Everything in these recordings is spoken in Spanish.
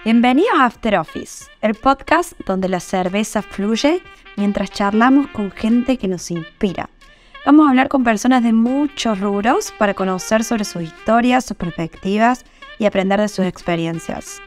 Bienvenidos a After Office, el podcast donde la cerveza fluye mientras charlamos con gente que nos inspira. Vamos a hablar con personas de muchos rubros para conocer sobre sus historias, sus perspectivas y aprender de sus experiencias.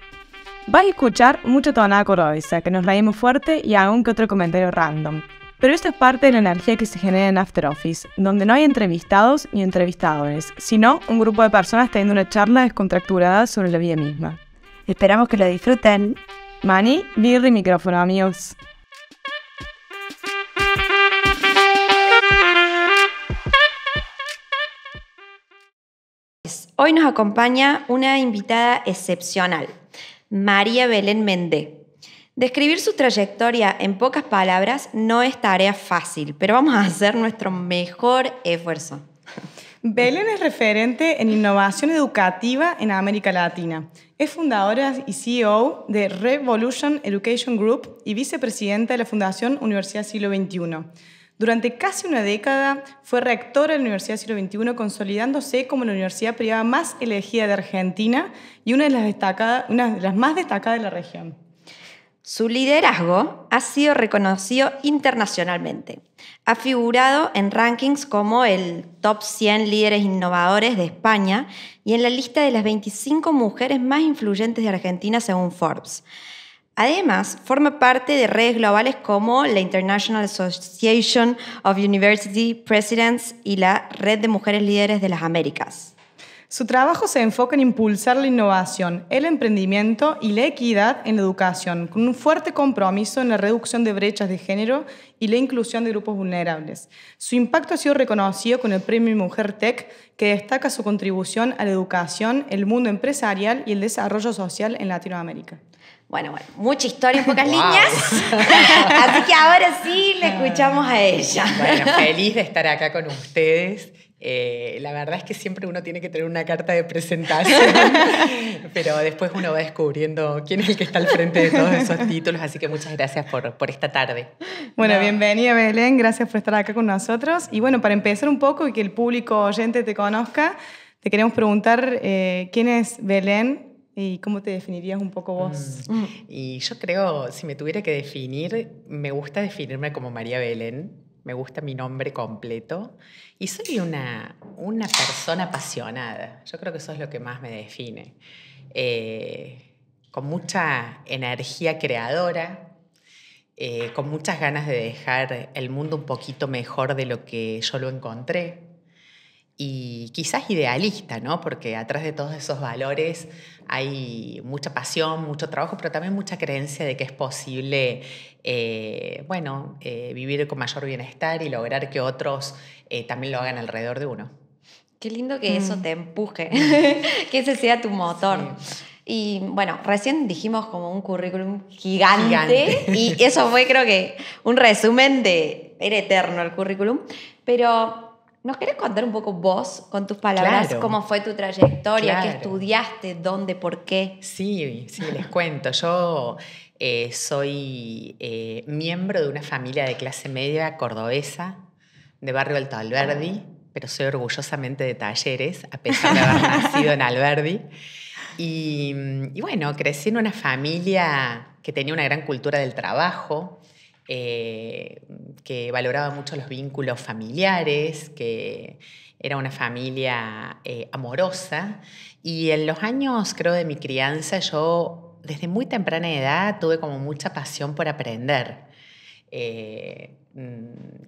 Vas a escuchar mucha tonada cordobesa, que nos reímos fuerte y algún que otro comentario random. Pero esto es parte de la energía que se genera en After Office, donde no hay entrevistados ni entrevistadores, sino un grupo de personas teniendo una charla descontracturada sobre la vida misma. Esperamos que lo disfruten. Mani, birra y micrófono, amigos. Hoy nos acompaña una invitada excepcional, María Belén Méndez. Describir su trayectoria en pocas palabras no es tarea fácil, pero vamos a hacer nuestro mejor esfuerzo. Belén es referente en innovación educativa en América Latina. Es fundadora y CEO de Revolution Education Group y vicepresidenta de la Fundación Universidad Siglo XXI. Durante casi una década fue rectora de la Universidad Siglo XXI, consolidándose como la universidad privada más elegida de Argentina y una de las más destacadas de la región. Su liderazgo ha sido reconocido internacionalmente. Ha figurado en rankings como el Top 100 Líderes Innovadores de España y en la lista de las 25 mujeres más influyentes de Argentina según Forbes. Además, forma parte de redes globales como la International Association of University Presidents y la Red de Mujeres Líderes de las Américas. Su trabajo se enfoca en impulsar la innovación, el emprendimiento y la equidad en la educación, con un fuerte compromiso en la reducción de brechas de género y la inclusión de grupos vulnerables. Su impacto ha sido reconocido con el Premio Mujer Tech, que destaca su contribución a la educación, el mundo empresarial y el desarrollo social en Latinoamérica. Bueno, mucha historia en pocas líneas. Así que ahora sí le escuchamos a ella. Bueno, feliz de estar acá con ustedes. La verdad es que siempre uno tiene que tener una carta de presentación, pero después uno va descubriendo quién es el que está al frente de todos esos títulos, así que muchas gracias por esta tarde. Bueno, bienvenida Belén, gracias por estar acá con nosotros. Y bueno, para empezar un poco y que el público oyente te conozca, te queremos preguntar quién es Belén y cómo te definirías un poco vos. Y yo creo, si me tuviera que definir, me gusta definirme como María Belén. Me gusta mi nombre completo y soy una persona apasionada. Yo creo que eso es lo que más me define. Con mucha energía creadora, con muchas ganas de dejar el mundo un poquito mejor de lo que yo lo encontré. Y quizás idealista, ¿no? Porque atrás de todos esos valores hay mucha pasión, mucho trabajo, pero también mucha creencia de que es posible vivir con mayor bienestar y lograr que otros también lo hagan alrededor de uno. Qué lindo que eso te empuje, que ese sea tu motor. Sí. Y bueno, recién dijimos como un currículum gigante. Y eso fue, creo que, un resumen de... Era eterno el currículum, pero... ¿Nos querés contar un poco vos, con tus palabras, claro, cómo fue tu trayectoria, claro. qué estudiaste, dónde, por qué? Sí, les cuento. Yo soy miembro de una familia de clase media cordobesa, de barrio Alto Alberdi, pero soy orgullosamente de Talleres, a pesar de haber nacido en Alberdi. Y bueno, crecí en una familia que tenía una gran cultura del trabajo, que valoraba mucho los vínculos familiares, que era una familia amorosa. Y en los años, creo, de mi crianza, yo desde muy temprana edad tuve como mucha pasión por aprender.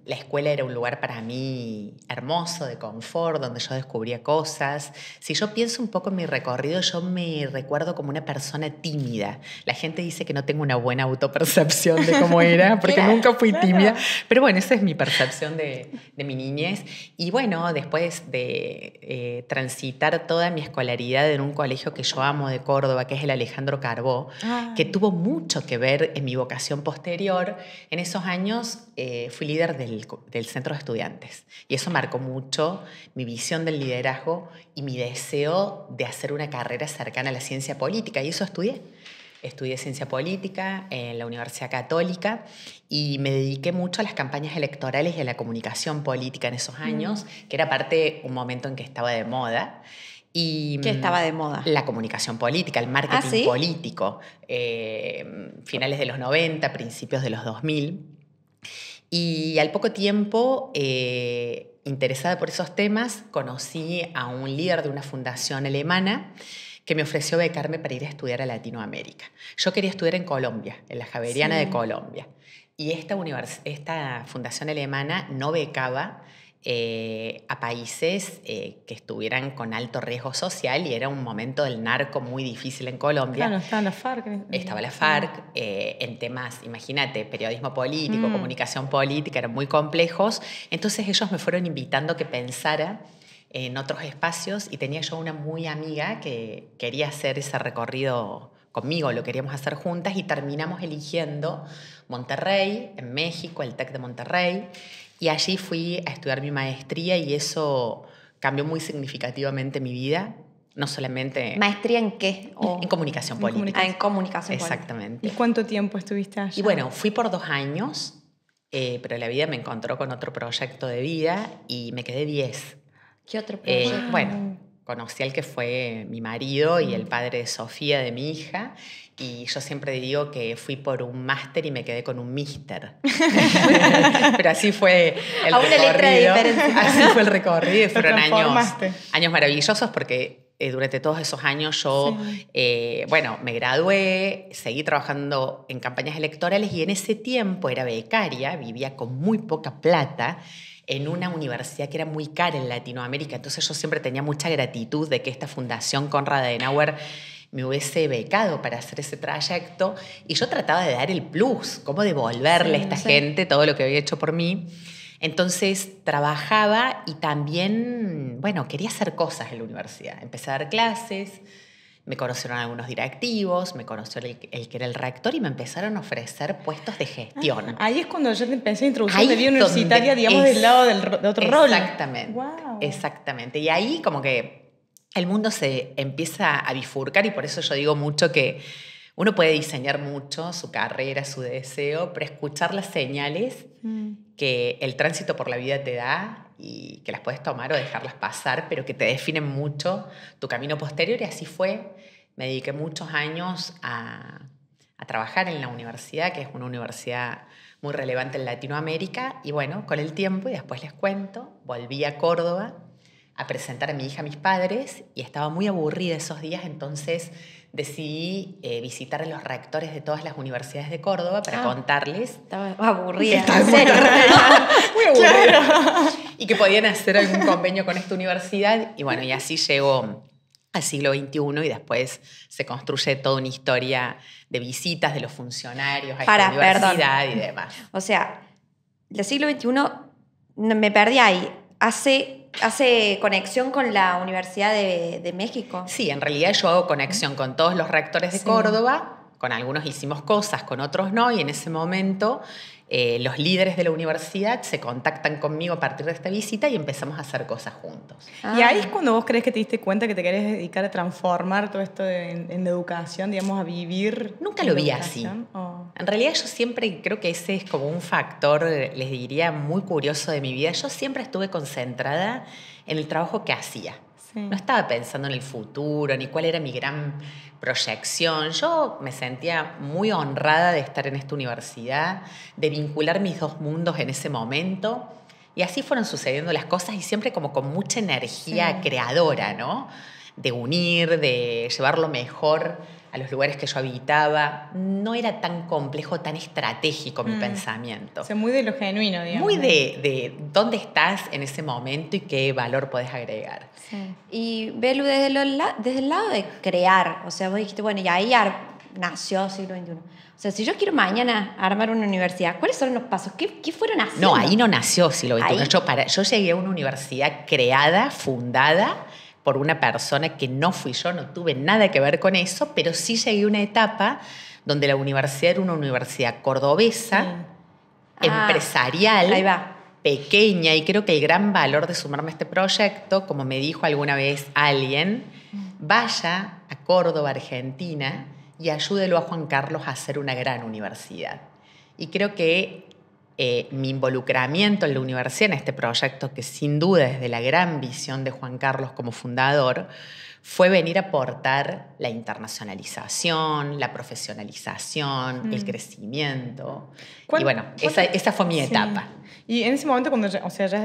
La escuela era un lugar para mí hermoso, de confort, donde yo descubría cosas. Si yo pienso un poco en mi recorrido, yo me recuerdo como una persona tímida. La gente dice que no tengo una buena autopercepción de cómo era, porque nunca fui tímida. Pero bueno, esa es mi percepción de mi niñez. Y bueno, después de transitar toda mi escolaridad en un colegio que yo amo de Córdoba, que es el Alejandro Carbó, que tuvo mucho que ver en mi vocación posterior, en esos años fui líder del centro de estudiantes y eso marcó mucho mi visión del liderazgo y mi deseo de hacer una carrera cercana a la ciencia política y eso estudié. Estudié ciencia política en la Universidad Católica y me dediqué mucho a las campañas electorales y a la comunicación política en esos años, que era parte un momento en que estaba de moda. Y ¿Qué estaba de moda? La comunicación política, el marketing ¿sí? político, finales de los 90, principios de los 2000. Y al poco tiempo, interesada por esos temas, conocí a un líder de una fundación alemana que me ofreció becarme para ir a estudiar a Latinoamérica. Yo quería estudiar en Colombia, en la Javeriana de Colombia. Y esta fundación alemana no becaba a países que estuvieran con alto riesgo social, y era un momento del narco muy difícil en Colombia. Claro, estaba la FARC. Estaba la FARC en temas, imagínate, periodismo político, comunicación política, eran muy complejos. Entonces ellos me fueron invitando a que pensara en otros espacios, y tenía yo una muy amiga que quería hacer ese recorrido conmigo, lo queríamos hacer juntas, y terminamos eligiendo Monterrey, en México, el TEC de Monterrey. Y allí fui a estudiar mi maestría, y eso cambió muy significativamente mi vida. No solamente... ¿Maestría en qué? En comunicación política. En comunicación política. Exactamente. ¿Y cuánto tiempo estuviste allá? Y bueno, fui por 2 años, pero la vida me encontró con otro proyecto de vida y me quedé 10. ¿Qué otro proyecto? Bueno, conocí al que fue mi marido y el padre de Sofía, de mi hija. Y yo siempre digo que fui por un máster y me quedé con un mister. Pero así fue el recorrido. Una letra de diferencia. Así fue el recorrido, y fueron transformaste. años maravillosos, porque durante todos esos años yo, bueno, me gradué, seguí trabajando en campañas electorales, y en ese tiempo era becaria, vivía con muy poca plata en una universidad que era muy cara en Latinoamérica. Entonces yo siempre tenía mucha gratitud de que esta fundación Konrad Adenauer me hubiese becado para hacer ese trayecto, y yo trataba de dar el plus, cómo devolverle a esta gente todo lo que había hecho por mí. Entonces trabajaba y también, bueno, quería hacer cosas en la universidad. Empecé a dar clases, me conocieron algunos directivos, me conoció el que era el rector, y me empezaron a ofrecer puestos de gestión. Ahí es cuando yo te empecé a introducir Ahí de vida universitaria, digamos, del lado de otro rol. Exactamente. Wow. Exactamente. Y ahí como que el mundo se empieza a bifurcar, y por eso yo digo mucho que uno puede diseñar mucho su carrera, su deseo, pero escuchar las señales que el tránsito por la vida te da, y que las puedes tomar o dejarlas pasar, pero que te definen mucho tu camino posterior. Y así fue. Me dediqué muchos años a trabajar en la universidad, que es una universidad muy relevante en Latinoamérica. Y bueno, con el tiempo, y después les cuento, volví a Córdoba a presentar a mi hija a mis padres, y estaba muy aburrida esos días. Entonces decidí visitar a los rectores de todas las universidades de Córdoba para contarles. Estaba aburrida. Estaba muy aburrida. Claro. Y que podían hacer algún convenio con esta universidad. Y bueno, y así llegó al siglo XXI, y después se construye toda una historia de visitas de los funcionarios a esta universidad y demás. O sea, el siglo XXI, me perdí ahí. ¿Hace conexión con la Universidad de México? Sí, en realidad yo hago conexión con todos los rectores de Córdoba. Con algunos hicimos cosas, con otros no, y en ese momento los líderes de la universidad se contactan conmigo a partir de esta visita, y empezamos a hacer cosas juntos. Y ahí es cuando vos crees que te diste cuenta que te querés dedicar a transformar todo esto en educación, digamos, a vivir. Nunca lo vi así. En realidad yo siempre creo que ese es como un factor, les diría, muy curioso de mi vida. Yo siempre estuve concentrada en el trabajo que hacía. No estaba pensando en el futuro, ni cuál era mi gran proyección. Yo me sentía muy honrada de estar en esta universidad, de vincular mis dos mundos en ese momento. Y así fueron sucediendo las cosas, y siempre como con mucha energía creadora, ¿no? De unir, de llevar lo mejor a los lugares que yo habitaba. No era tan complejo, tan estratégico mi pensamiento. O sea, muy de lo genuino, digamos. Muy de dónde estás en ese momento y qué valor podés agregar. Sí. Y Belu, desde el lado de crear, o sea, vos dijiste, bueno, y ahí nació siglo XXI. O sea, si yo quiero mañana armar una universidad, ¿cuáles son los pasos? ¿Qué fueron haciendo? No, ahí no nació siglo XXI. Yo llegué a una universidad creada, fundada por una persona que no fui yo, no tuve nada que ver con eso, pero sí llegué a una etapa donde la universidad era una universidad cordobesa, empresarial, ahí va, pequeña, y creo que el gran valor de sumarme a este proyecto, como me dijo alguna vez alguien, vaya a Córdoba, Argentina, y ayúdelo a Juan Carlos a hacer una gran universidad. Y creo que mi involucramiento en la universidad, en este proyecto que sin duda es de la gran visión de Juan Carlos como fundador, fue venir a aportar la internacionalización, la profesionalización, el crecimiento. Y bueno, esa fue mi etapa. Y en ese momento, cuando ya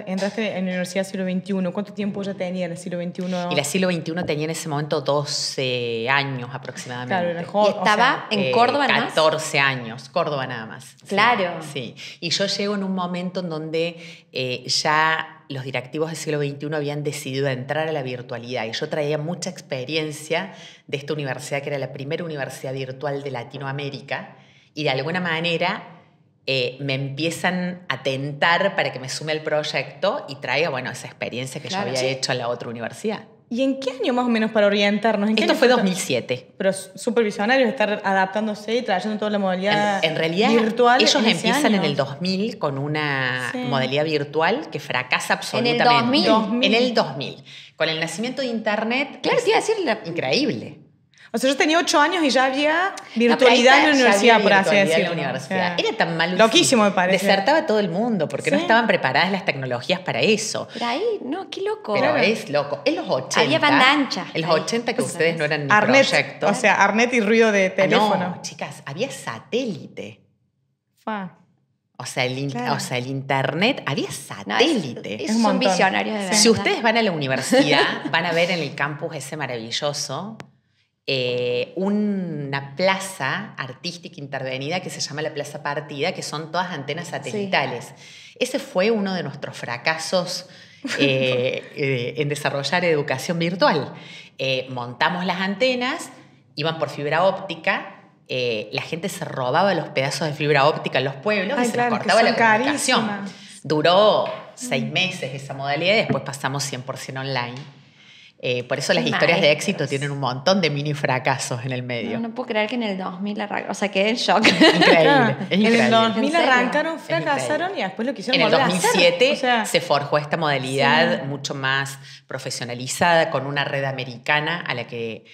entraste en la Universidad Siglo XXI, ¿cuánto tiempo ya tenía en el siglo XXI? Y la siglo XXI tenía en ese momento 12 años aproximadamente. Claro, era joven. ¿Y estaba en Córdoba nada más? 14 años, Córdoba nada más. Claro. Sí. Y yo llego en un momento en donde ya los directivos del siglo XXI habían decidido entrar a la virtualidad y yo traía mucha experiencia de esta universidad, que era la primera universidad virtual de Latinoamérica, y de alguna manera me empiezan a tentar para que me sume al proyecto y traiga, bueno, esa experiencia que yo había hecho en la otra universidad. ¿Y en qué año más o menos para orientarnos? Esto fue 2007. Pero súper visionario estar adaptándose y trayendo toda la modalidad en realidad, virtual. Ellos empiezan en el 2000 con una modalidad virtual que fracasa absolutamente. ¿En el 2000? En el 2000. Con el nacimiento de Internet. Claro, te iba a decir increíble. O sea, yo tenía 8 años y ya había virtualidad en la universidad, por así decirlo. Era tan mal. Loquísimo, me parece. Desertaba todo el mundo porque no estaban preparadas las tecnologías para eso. Pero ahí, no, qué loco. Pero es loco. En los 80. Había banda ancha. En los 80 que ustedes no eran ni Arnet, proyecto. O sea, Arnet y ruido de teléfono. No, chicas, había satélite. Fa. O sea, el internet, había satélite. No, son visionarios de verdad. Si ustedes van a la universidad, van a ver en el campus ese maravilloso una plaza artística intervenida que se llama la Plaza Partida, que son todas antenas satelitales. Sí. Ese fue uno de nuestros fracasos en desarrollar educación virtual. Montamos las antenas, iban por fibra óptica, la gente se robaba los pedazos de fibra óptica en los pueblos y se les cortaba la comunicación. Duró 6 meses esa modalidad y después pasamos 100% online. Por eso las historias de éxito tienen un montón de mini fracasos en el medio. No puedo creer que en el 2000 arrancaron, o sea, quedé en shock. Increíble, es increíble. En el 2000 arrancaron, fracasaron y después lo quisieron volver a hacer. En el 2007 se forjó esta modalidad mucho más profesionalizada con una red americana a la que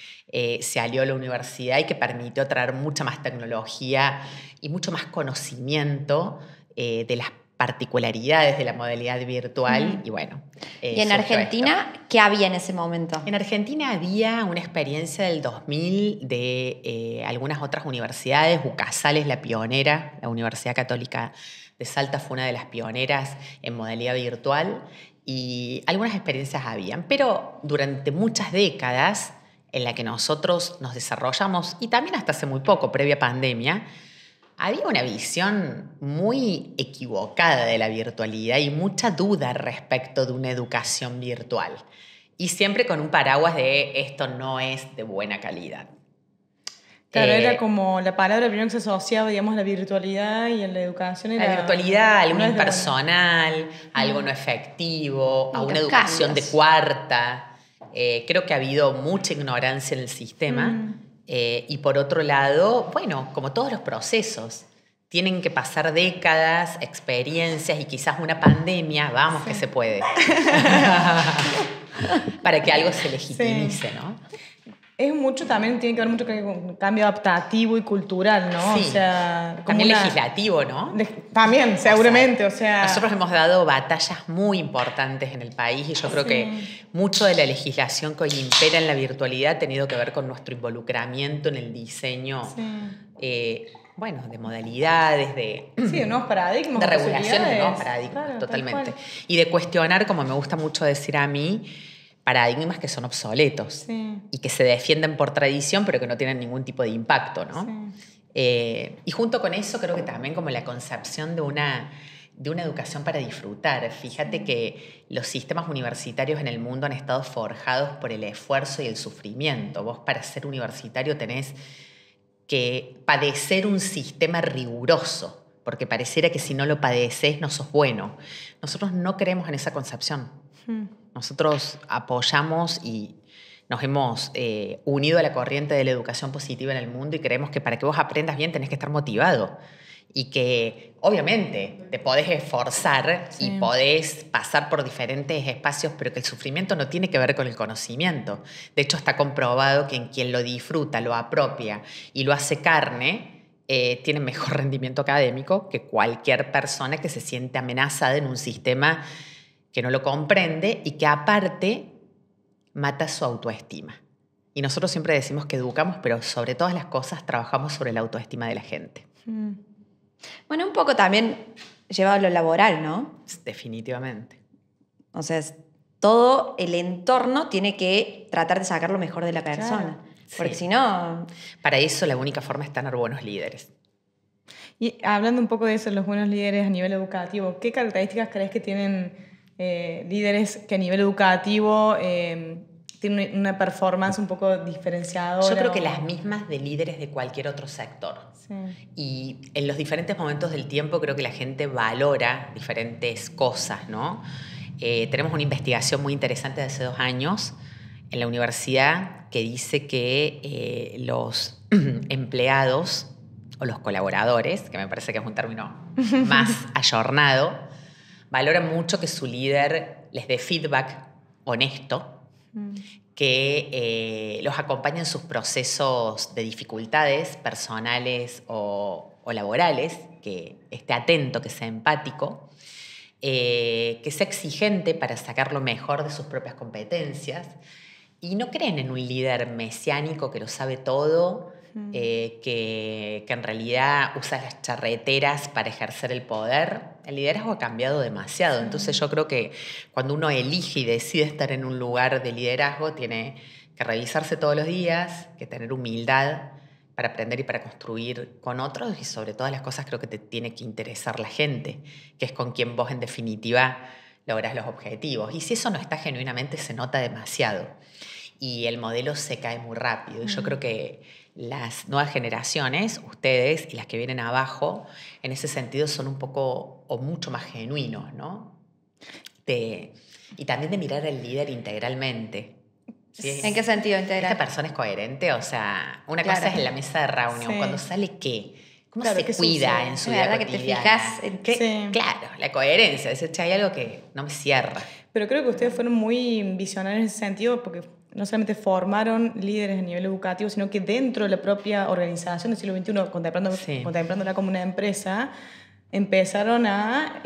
se alió la universidad y que permitió traer mucha más tecnología y mucho más conocimiento de las particularidades de la modalidad virtual y bueno. ¿Y en Argentina qué había en ese momento? En Argentina había una experiencia del 2000 de algunas otras universidades. UCASAL es la pionera, la Universidad Católica de Salta fue una de las pioneras en modalidad virtual y algunas experiencias habían, pero durante muchas décadas en la que nosotros nos desarrollamos y también hasta hace muy poco, previa pandemia, había una visión muy equivocada de la virtualidad y mucha duda respecto de una educación virtual. Y siempre con un paraguas de esto no es de buena calidad. Claro, era como la palabra primero que se asociaba, digamos, a la virtualidad y en la educación era... La virtualidad, algo impersonal, algo no efectivo, a una educación de cuarta. Creo que ha habido mucha ignorancia en el sistema. Y por otro lado, bueno, como todos los procesos, tienen que pasar décadas, experiencias y quizás una pandemia, vamos que se puede, para que algo se legitimice, ¿no? Es mucho, también tiene que ver mucho con un cambio adaptativo y cultural, ¿no? Sí, o sea, también legislativo, ¿no? También, seguramente, o sea... Nosotros hemos dado batallas muy importantes en el país y yo creo que mucho de la legislación que hoy impera en la virtualidad ha tenido que ver con nuestro involucramiento en el diseño, bueno, de modalidades, de nuevos paradigmas. De regulaciones de nuevos paradigmas, claro, totalmente. Y de cuestionar, como me gusta mucho decir a mí, paradigmas que son obsoletos y que se defienden por tradición pero que no tienen ningún tipo de impacto, ¿no? Y junto con eso creo que también como la concepción de una educación para disfrutar. Fíjate que los sistemas universitarios en el mundo han estado forjados por el esfuerzo y el sufrimiento. Vos para ser universitario tenés que padecer un sistema riguroso, porque pareciera que si no lo padeces no sos bueno. Nosotros no creemos en esa concepción. Nosotros apoyamos y nos hemos unido a la corriente de la educación positiva en el mundo y creemos que para que vos aprendas bien tenés que estar motivado y que obviamente te podés esforzar y podés pasar por diferentes espacios, pero que el sufrimiento no tiene que ver con el conocimiento. De hecho, está comprobado que en quien lo disfruta, lo apropia y lo hace carne, tienen mejor rendimiento académico que cualquier persona que se siente amenazada en un sistema que no lo comprende y que aparte mata su autoestima. Y nosotros siempre decimos que educamos, pero sobre todas las cosas trabajamos sobre la autoestima de la gente. Bueno, un poco también llevado a lo laboral, ¿no? Definitivamente. O sea, todo el entorno tiene que tratar de sacar lo mejor de la persona. Claro. Porque Sí. si no... Para eso la única forma es tener buenos líderes. Y hablando un poco de eso, los buenos líderes a nivel educativo, ¿qué características crees que tienen líderes que a nivel educativo tienen una performance un poco diferenciadora? Yo creo que las mismas de líderes de cualquier otro sector. Sí. Y en los diferentes momentos del tiempo creo que la gente valora diferentes cosas, ¿no? Tenemos una investigación muy interesante de hace 2 años en la universidad que dice que los empleados o los colaboradores, que me parece que es un término más ayornado, valoran mucho que su líder les dé feedback honesto, que los acompañe en sus procesos de dificultades personales o laborales, que esté atento, que sea empático, que sea exigente para sacar lo mejor de sus propias competencias. Y no creen en un líder mesiánico que lo sabe todo, que en realidad usa las charreteras para ejercer el poder. El liderazgo ha cambiado demasiado. Entonces yo creo que cuando uno elige y decide estar en un lugar de liderazgo, tiene que revisarse todos los días, que tener humildad para aprender y para construir con otros, y sobre todas las cosas creo que te tiene que interesar la gente, que es con quien vos en definitiva lográs los objetivos. Y si eso no está genuinamente, se nota demasiado. Y el modelo se cae muy rápido. Y yo creo que las nuevas generaciones, ustedes y las que vienen abajo, en ese sentido son un poco o mucho más genuinos, ¿no? Y también de mirar al líder integralmente. ¿Sí? ¿En qué sentido integral? ¿Esta persona es coherente? O sea, una Claro. cosa es en la mesa de reunión, Sí. cuando sale ¿qué? ¿Cómo Claro, se ¿qué cuida sucede? en su Es vida verdad que te cotidiana? fijas en ¿Qué? Sí. Claro, la coherencia. Es decir, che, hay algo que no me cierra. Pero creo que ustedes fueron muy visionarios en ese sentido porque no solamente formaron líderes a nivel educativo, sino que dentro de la propia organización del siglo XXI, contemplándola como una empresa, empezaron a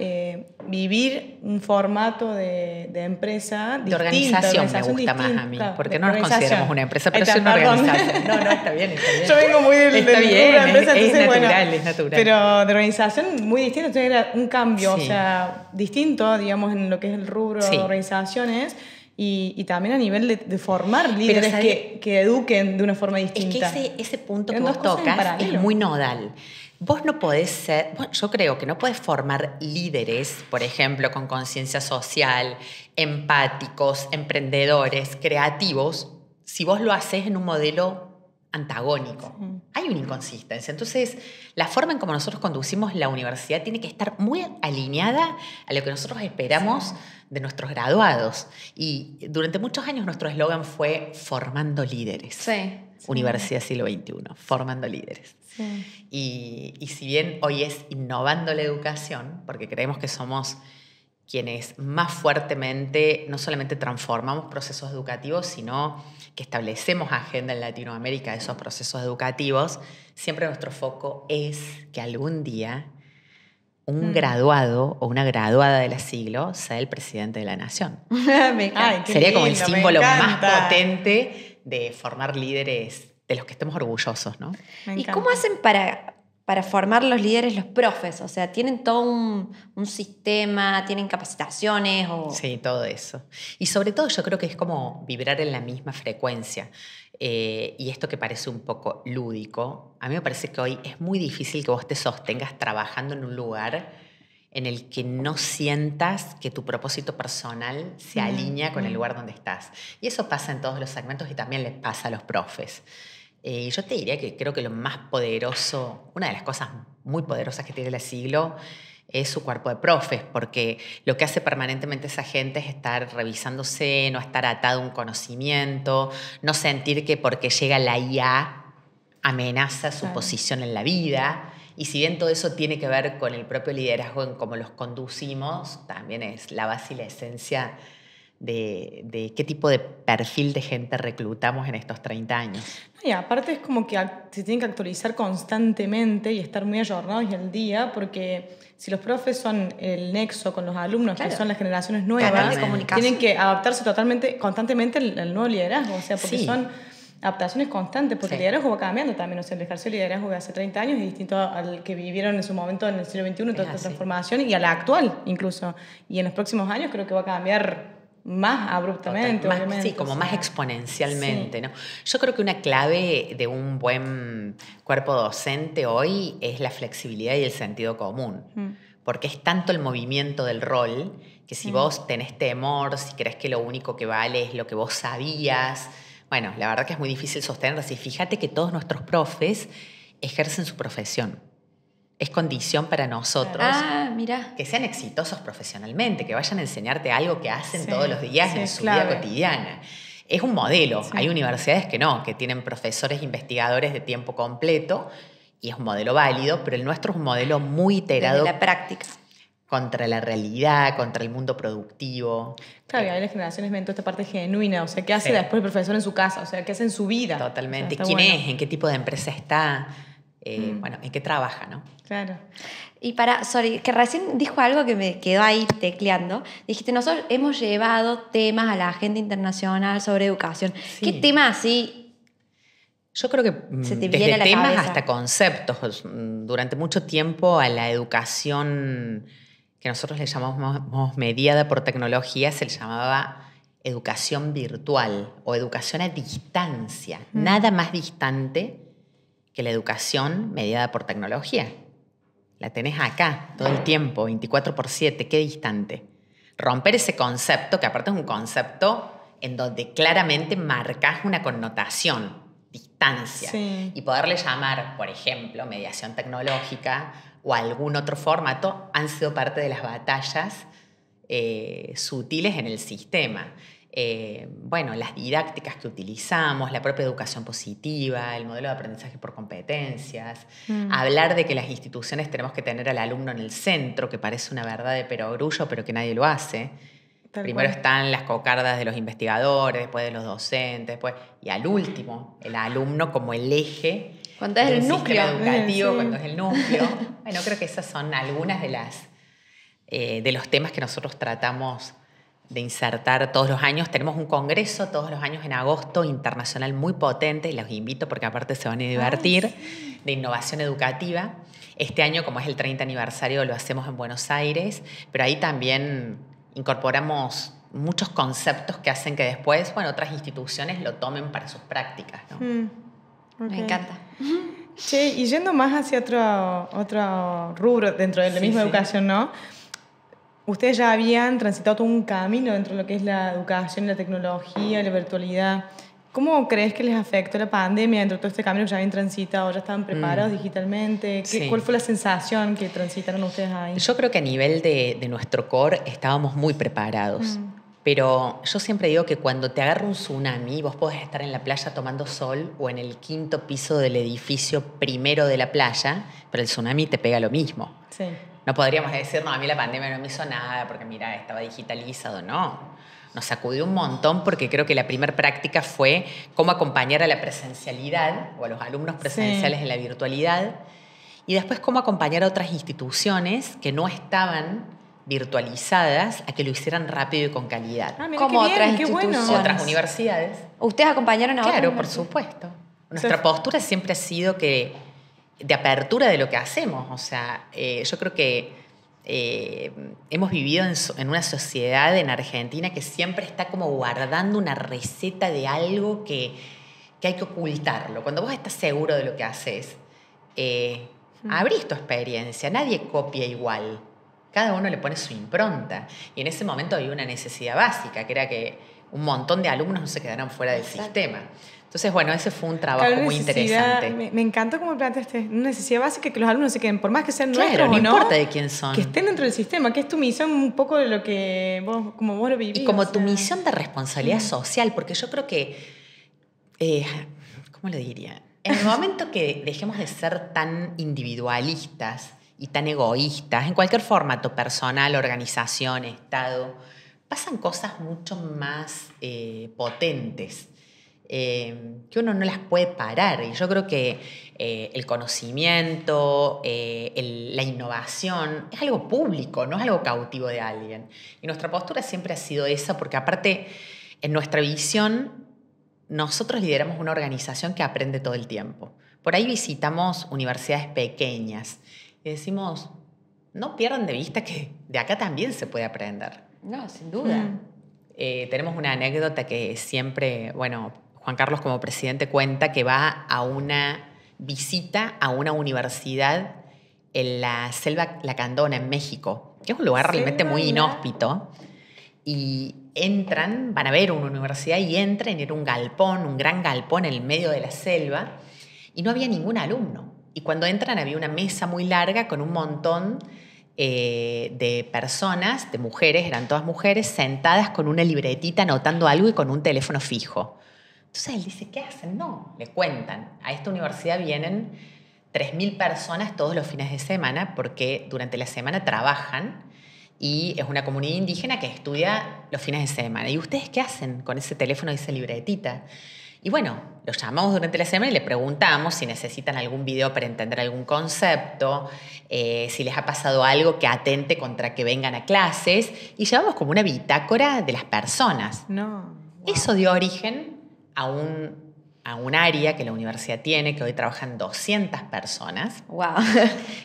vivir un formato de empresa De organización me gusta más a mí, claro, porque de no nos organización. consideramos una empresa, pero Ahí sí está, una perdón. organización. No, está bien, está bien. Yo vengo muy del Está rubro bien, de empresa, es entonces, natural, bueno, es natural. pero de organización muy distinto, entonces era un cambio, Sí. o sea, distinto, digamos, en lo que es el rubro Sí. de organizaciones y también a nivel de formar líderes ¿sabés? que eduquen de una forma Es que distinta. ese punto que Eran vos dos cosas en tocas es paralelo. muy nodal. Vos no podés ser, bueno, yo creo que no podés formar líderes, por ejemplo, con conciencia social, empáticos, emprendedores, creativos, si vos lo haces en un modelo antagónico. Sí. Hay una inconsistencia. Entonces, la forma en cómo nosotros conducimos la universidad tiene que estar muy alineada a lo que nosotros esperamos de nuestros graduados. Y durante muchos años nuestro eslogan fue formando líderes. Sí. Universidad Siglo XXI, formando líderes. Sí. Y si bien hoy es innovando la educación, porque creemos que somos quienes más fuertemente no solamente transformamos procesos educativos, sino que establecemos agenda en Latinoamérica de esos procesos educativos, siempre nuestro foco es que algún día un graduado o una graduada del siglo sea el presidente de la nación. Me encanta. Ay, qué Sería como el lindo, me símbolo más encanta. potente de formar líderes de los que estemos orgullosos, ¿no? Me ¿Y encanta. cómo hacen para formar los líderes los profes? O sea, ¿tienen todo un sistema, tienen capacitaciones? Sí, todo eso. Y sobre todo yo creo que es como vibrar en la misma frecuencia. Y esto que parece un poco lúdico, a mí me parece que hoy es muy difícil que vos te sostengas trabajando en un lugar en el que no sientas que tu propósito personal se alinea con el lugar donde estás. Y eso pasa en todos los segmentos y también les pasa a los profes. Yo te diría que creo que lo más poderoso, una de las cosas muy poderosas que tiene el siglo es su cuerpo de profes, porque lo que hace permanentemente esa gente es estar revisándose, no estar atado a un conocimiento, no sentir que porque llega la IA amenaza su posición en la vida. Y si bien todo eso tiene que ver con el propio liderazgo en cómo los conducimos, también es la base y la esencia de qué tipo de perfil de gente reclutamos en estos 30 años. Y aparte es como que se tienen que actualizar constantemente y estar muy ayornados y al día, porque si los profes son el nexo con los alumnos, claro, que son las generaciones canal nuevas, de comunicación, tienen que adaptarse constantemente al nuevo liderazgo, o sea, porque sí, son adaptaciones constantes, porque sí, el liderazgo va cambiando también, o sea, el ejercicio de liderazgo de hace 30 años es distinto al que vivieron en su momento en el siglo XXI, toda esta transformación, y a la actual incluso, y en los próximos años creo que va a cambiar más abruptamente, obviamente. Sí, como más exponencialmente, ¿no? Yo creo que una clave de un buen cuerpo docente hoy es la flexibilidad y el sentido común. Porque es tanto el movimiento del rol que si vos tenés temor, si crees que lo único que vale es lo que vos sabías, bueno, la verdad que es muy difícil sostenerlo así. Fíjate que todos nuestros profes ejercen su profesión. Es condición para nosotros que sean exitosos profesionalmente, que vayan a enseñarte algo que hacen todos los días en su vida cotidiana. Es un modelo. Hay universidades que no, que tienen profesores investigadores de tiempo completo y es un modelo válido, pero el nuestro es un modelo muy iterado. Desde la práctica. Contra la realidad, contra el mundo productivo. Claro, y ahí las generaciones ven toda esta parte genuina, o sea, ¿qué hace después el profesor en su casa? O sea, ¿qué hace en su vida? Totalmente. O sea, ¿Quién es? ¿En qué tipo de empresa está? Bueno, ¿en qué trabaja, no? Claro. Y que recién dijo algo que me quedó ahí tecleando. Dijiste, nosotros hemos llevado temas a la agenda internacional sobre educación. Sí. ¿Qué tema así? Yo creo que desde temas hasta conceptos. Durante mucho tiempo a la educación que nosotros le llamamos mediada por tecnología se le llamaba educación virtual o educación a distancia. Nada más distante que la educación mediada por tecnología. La tenés acá todo el tiempo, 24/7, qué distante. Romper ese concepto, que aparte es un concepto en donde claramente marcas una connotación, distancia, y poderle llamar, por ejemplo, mediación tecnológica o algún otro formato, han sido parte de las batallas sutiles en el sistema. Bueno, las didácticas que utilizamos, la propia educación positiva, el modelo de aprendizaje por competencias, hablar de que las instituciones tenemos que tener al alumno en el centro, que parece una verdad de perogrullo, pero que nadie lo hace. Primero están las cocardas de los investigadores, después de los docentes, y al último, el alumno como el eje cuando es el núcleo educativo, cuando es el núcleo. Bueno, creo que esas son algunas de los temas que nosotros tratamos de insertar todos los años. Tenemos un congreso todos los años en agosto internacional muy potente, y los invito porque aparte se van a divertir, de innovación educativa. Este año, como es el 30 aniversario, lo hacemos en Buenos Aires, pero ahí también incorporamos muchos conceptos que hacen que después, otras instituciones lo tomen para sus prácticas, ¿no? Me encanta. Che, y yendo más hacia otro rubro dentro de la misma educación, ¿no? Ustedes ya habían transitado todo un camino dentro de lo que es la educación, la tecnología, la virtualidad. ¿Cómo crees que les afectó la pandemia dentro de todo este camino que ya habían transitado? ¿Ya estaban preparados digitalmente? ¿Cuál fue la sensación que transitaron ustedes ahí? Yo creo que a nivel de nuestro core estábamos muy preparados. Pero yo siempre digo que cuando te agarra un tsunami, vos podés estar en la playa tomando sol o en el 5º piso del edificio primero de la playa, pero el tsunami te pega lo mismo. Sí. No podríamos decir, no, a mí la pandemia no me hizo nada porque, mira, estaba digitalizado. No, nos sacudió un montón porque creo que la primera práctica fue cómo acompañar a la presencialidad o a los alumnos presenciales en la virtualidad, y después cómo acompañar a otras instituciones que no estaban virtualizadas a que lo hicieran rápido y con calidad. ¿Cómo otras instituciones? Bueno. Otras universidades. ¿Ustedes acompañaron a otras? Claro, por supuesto. Nuestra postura siempre ha sido de apertura de lo que hacemos. O sea, yo creo que hemos vivido en una sociedad en Argentina que siempre está como guardando una receta de algo que hay que ocultarlo. Cuando vos estás seguro de lo que haces, abrís tu experiencia, nadie copia igual. Cada uno le pone su impronta. Y en ese momento había una necesidad básica, que era que un montón de alumnos no se quedaran fuera del sistema. Entonces, ese fue un trabajo muy interesante. Me encanta cómo planteaste una necesidad básica, que los alumnos se queden, por más que sean nuestros no importa de quién son. Que estén dentro del sistema, que es tu misión un poco de lo que como vos lo vivís. Y como tu misión de responsabilidad social, porque yo creo que, ¿cómo le diría? En el momento que dejemos de ser tan individualistas y tan egoístas, en cualquier formato, personal, organización, Estado, pasan cosas mucho más potentes que uno no las puede parar. Y yo creo que el conocimiento, la innovación es algo público, no es algo cautivo de alguien. Y nuestra postura siempre ha sido esa, porque aparte, en nuestra visión, nosotros lideramos una organización que aprende todo el tiempo. Por ahí visitamos universidades pequeñas y decimos, no pierdan de vista que de acá también se puede aprender. No, sin duda. Tenemos una anécdota que siempre, bueno, Juan Carlos como presidente cuenta que va a una visita a una universidad en la Selva Lacandona, en México, que es un lugar realmente muy inhóspito. Y entran, van a ver una universidad y entran, era un galpón, un gran galpón en el medio de la selva, y no había ningún alumno. Y cuando entran había una mesa muy larga con un montón de personas, de mujeres, eran todas mujeres, sentadas con una libretita anotando algo y con un teléfono fijo. Entonces él dice, ¿qué hacen? No, le cuentan. A esta universidad vienen 3.000 personas todos los fines de semana porque durante la semana trabajan y es una comunidad indígena que estudia los fines de semana. ¿Y ustedes qué hacen con ese teléfono y esa libretita? Y bueno, los llamamos durante la semana y le preguntamos si necesitan algún video para entender algún concepto, si les ha pasado algo que atente contra que vengan a clases, y llevamos como una bitácora de las personas. No. Wow. Eso dio origen a un área que la universidad tiene, que hoy trabajan 200 personas, wow,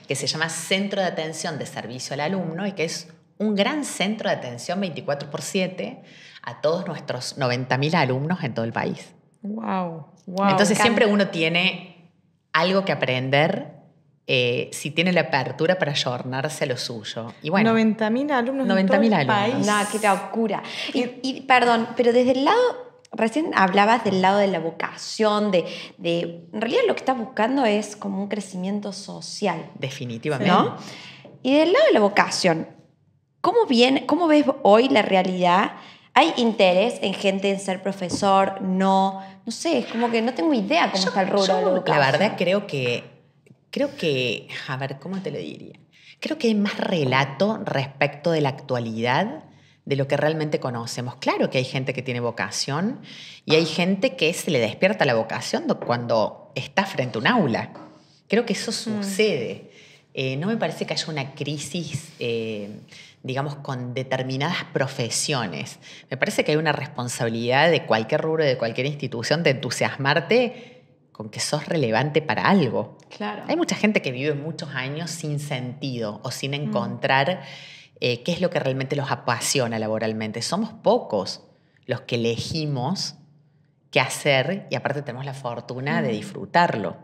que se llama Centro de Atención de Servicio al Alumno y que es un gran centro de atención 24/7 a todos nuestros 90.000 alumnos en todo el país. Wow. Entonces siempre uno tiene algo que aprender si tiene la apertura para ayornarse a lo suyo. Y bueno, 90.000 alumnos 90.000 en todo el alumnos. país. no, qué locura. Y perdón, pero desde el lado, recién hablabas del lado de la vocación, en realidad lo que estás buscando es como un crecimiento social. Definitivamente. ¿No? Y del lado de la vocación, ¿cómo ves hoy la realidad? ¿Hay interés en gente en ser profesor? No sé, es como que no tengo idea cómo está el rubro de la educación. La verdad creo que, a ver, ¿cómo te lo diría? Creo que hay más relato respecto de la actualidad de lo que realmente conocemos. Claro que hay gente que tiene vocación y hay gente que se le despierta la vocación cuando está frente a un aula. Creo que eso sucede. No me parece que haya una crisis, digamos, con determinadas profesiones. Me parece que hay una responsabilidad de cualquier rubro, de cualquier institución, de entusiasmarte con que sos relevante para algo. Claro. Hay mucha gente que vive muchos años sin sentido o sin encontrar qué es lo que realmente los apasiona laboralmente. Somos pocos los que elegimos qué hacer y aparte tenemos la fortuna de disfrutarlo.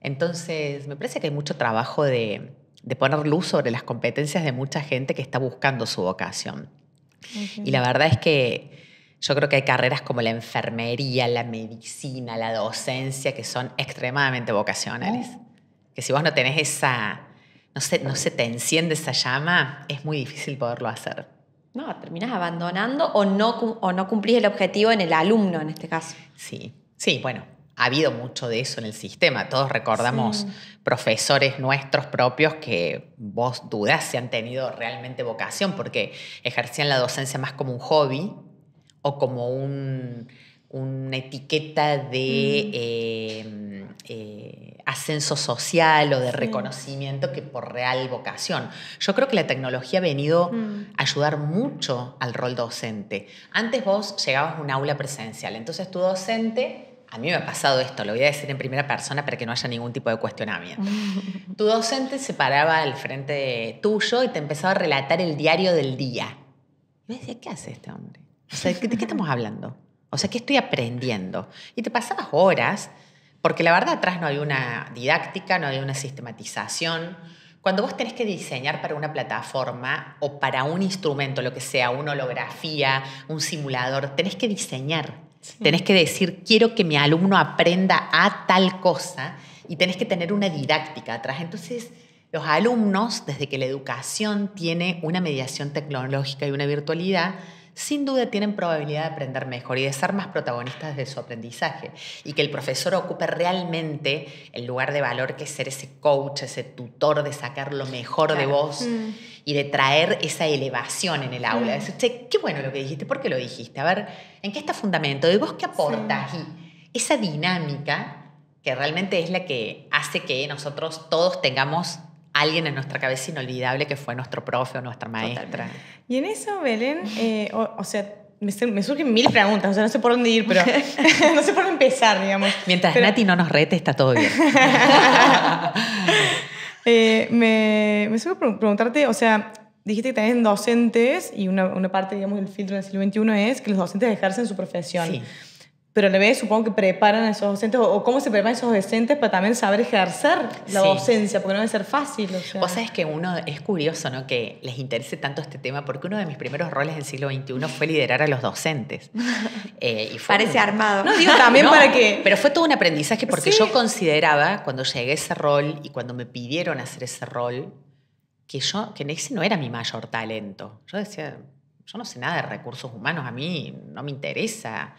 Entonces, me parece que hay mucho trabajo de poner luz sobre las competencias de mucha gente que está buscando su vocación. Okay. Y la verdad es que yo creo que hay carreras como la enfermería, la medicina, la docencia, que son extremadamente vocacionales. Que si vos no tenés esa, no sé, te enciende esa llama, es muy difícil poderlo hacer. No, terminás abandonando o no cumplís el objetivo en el alumno, en este caso. Sí, bueno. Ha habido mucho de eso en el sistema. Todos recordamos profesores nuestros propios que vos dudás si han tenido realmente vocación porque ejercían la docencia más como un hobby o como una etiqueta de ascenso social o de reconocimiento que por real vocación. Yo creo que la tecnología ha venido a ayudar mucho al rol docente. Antes vos llegabas a un aula presencial, entonces tu docente... A mí me ha pasado esto, lo voy a decir en primera persona para que no haya ningún tipo de cuestionamiento. Tu docente se paraba al frente tuyo y te empezaba a relatar el diario del día. Y yo decía, ¿qué hace este hombre? O sea, ¿de qué estamos hablando? O sea, ¿qué estoy aprendiendo? Y te pasabas horas, porque la verdad atrás no había una didáctica, no había una sistematización. Cuando vos tenés que diseñar para una plataforma o para un instrumento, lo que sea, una holografía, un simulador, tenés que diseñar. Sí. Tenés que decir, quiero que mi alumno aprenda a tal cosa y tenés que tener una didáctica atrás. Entonces, los alumnos, desde que la educación tiene una mediación tecnológica y una virtualidad, sin duda tienen probabilidad de aprender mejor y de ser más protagonistas de su aprendizaje. Y que el profesor ocupe realmente el lugar de valor que es ser ese coach, ese tutor, de sacar lo mejor de vos y de traer esa elevación en el aula. De decir, che, qué bueno lo que dijiste, ¿por qué lo dijiste? A ver, ¿en qué está fundamento? ¿De vos qué aportas? Y esa dinámica que realmente es la que hace que nosotros todos tengamos alguien en nuestra cabeza inolvidable que fue nuestro profe o nuestra maestra. Totalmente. Y en eso, Belén, o sea, me surgen mil preguntas, o sea, no sé por dónde ir, pero no sé por dónde empezar, digamos. Mientras Nati no nos rete, está todo bien. Me surge preguntarte, o sea, dijiste que también docentes, y una parte, digamos, del filtro del siglo XXI es que los docentes ejercen su profesión. Sí. Pero a la vez supongo que preparan a esos docentes, o cómo se preparan esos docentes para también saber ejercer la docencia, porque no debe ser fácil. O sea. Vos sabés que uno es curioso, ¿no?, que les interese tanto este tema, porque uno de mis primeros roles en el siglo XXI fue liderar a los docentes. Y fue Parece armado. No, digo también para que... Pero fue todo un aprendizaje porque yo consideraba, cuando llegué a ese rol y cuando me pidieron hacer ese rol, que ese no era mi mayor talento. Yo decía, yo no sé nada de recursos humanos, a mí no me interesa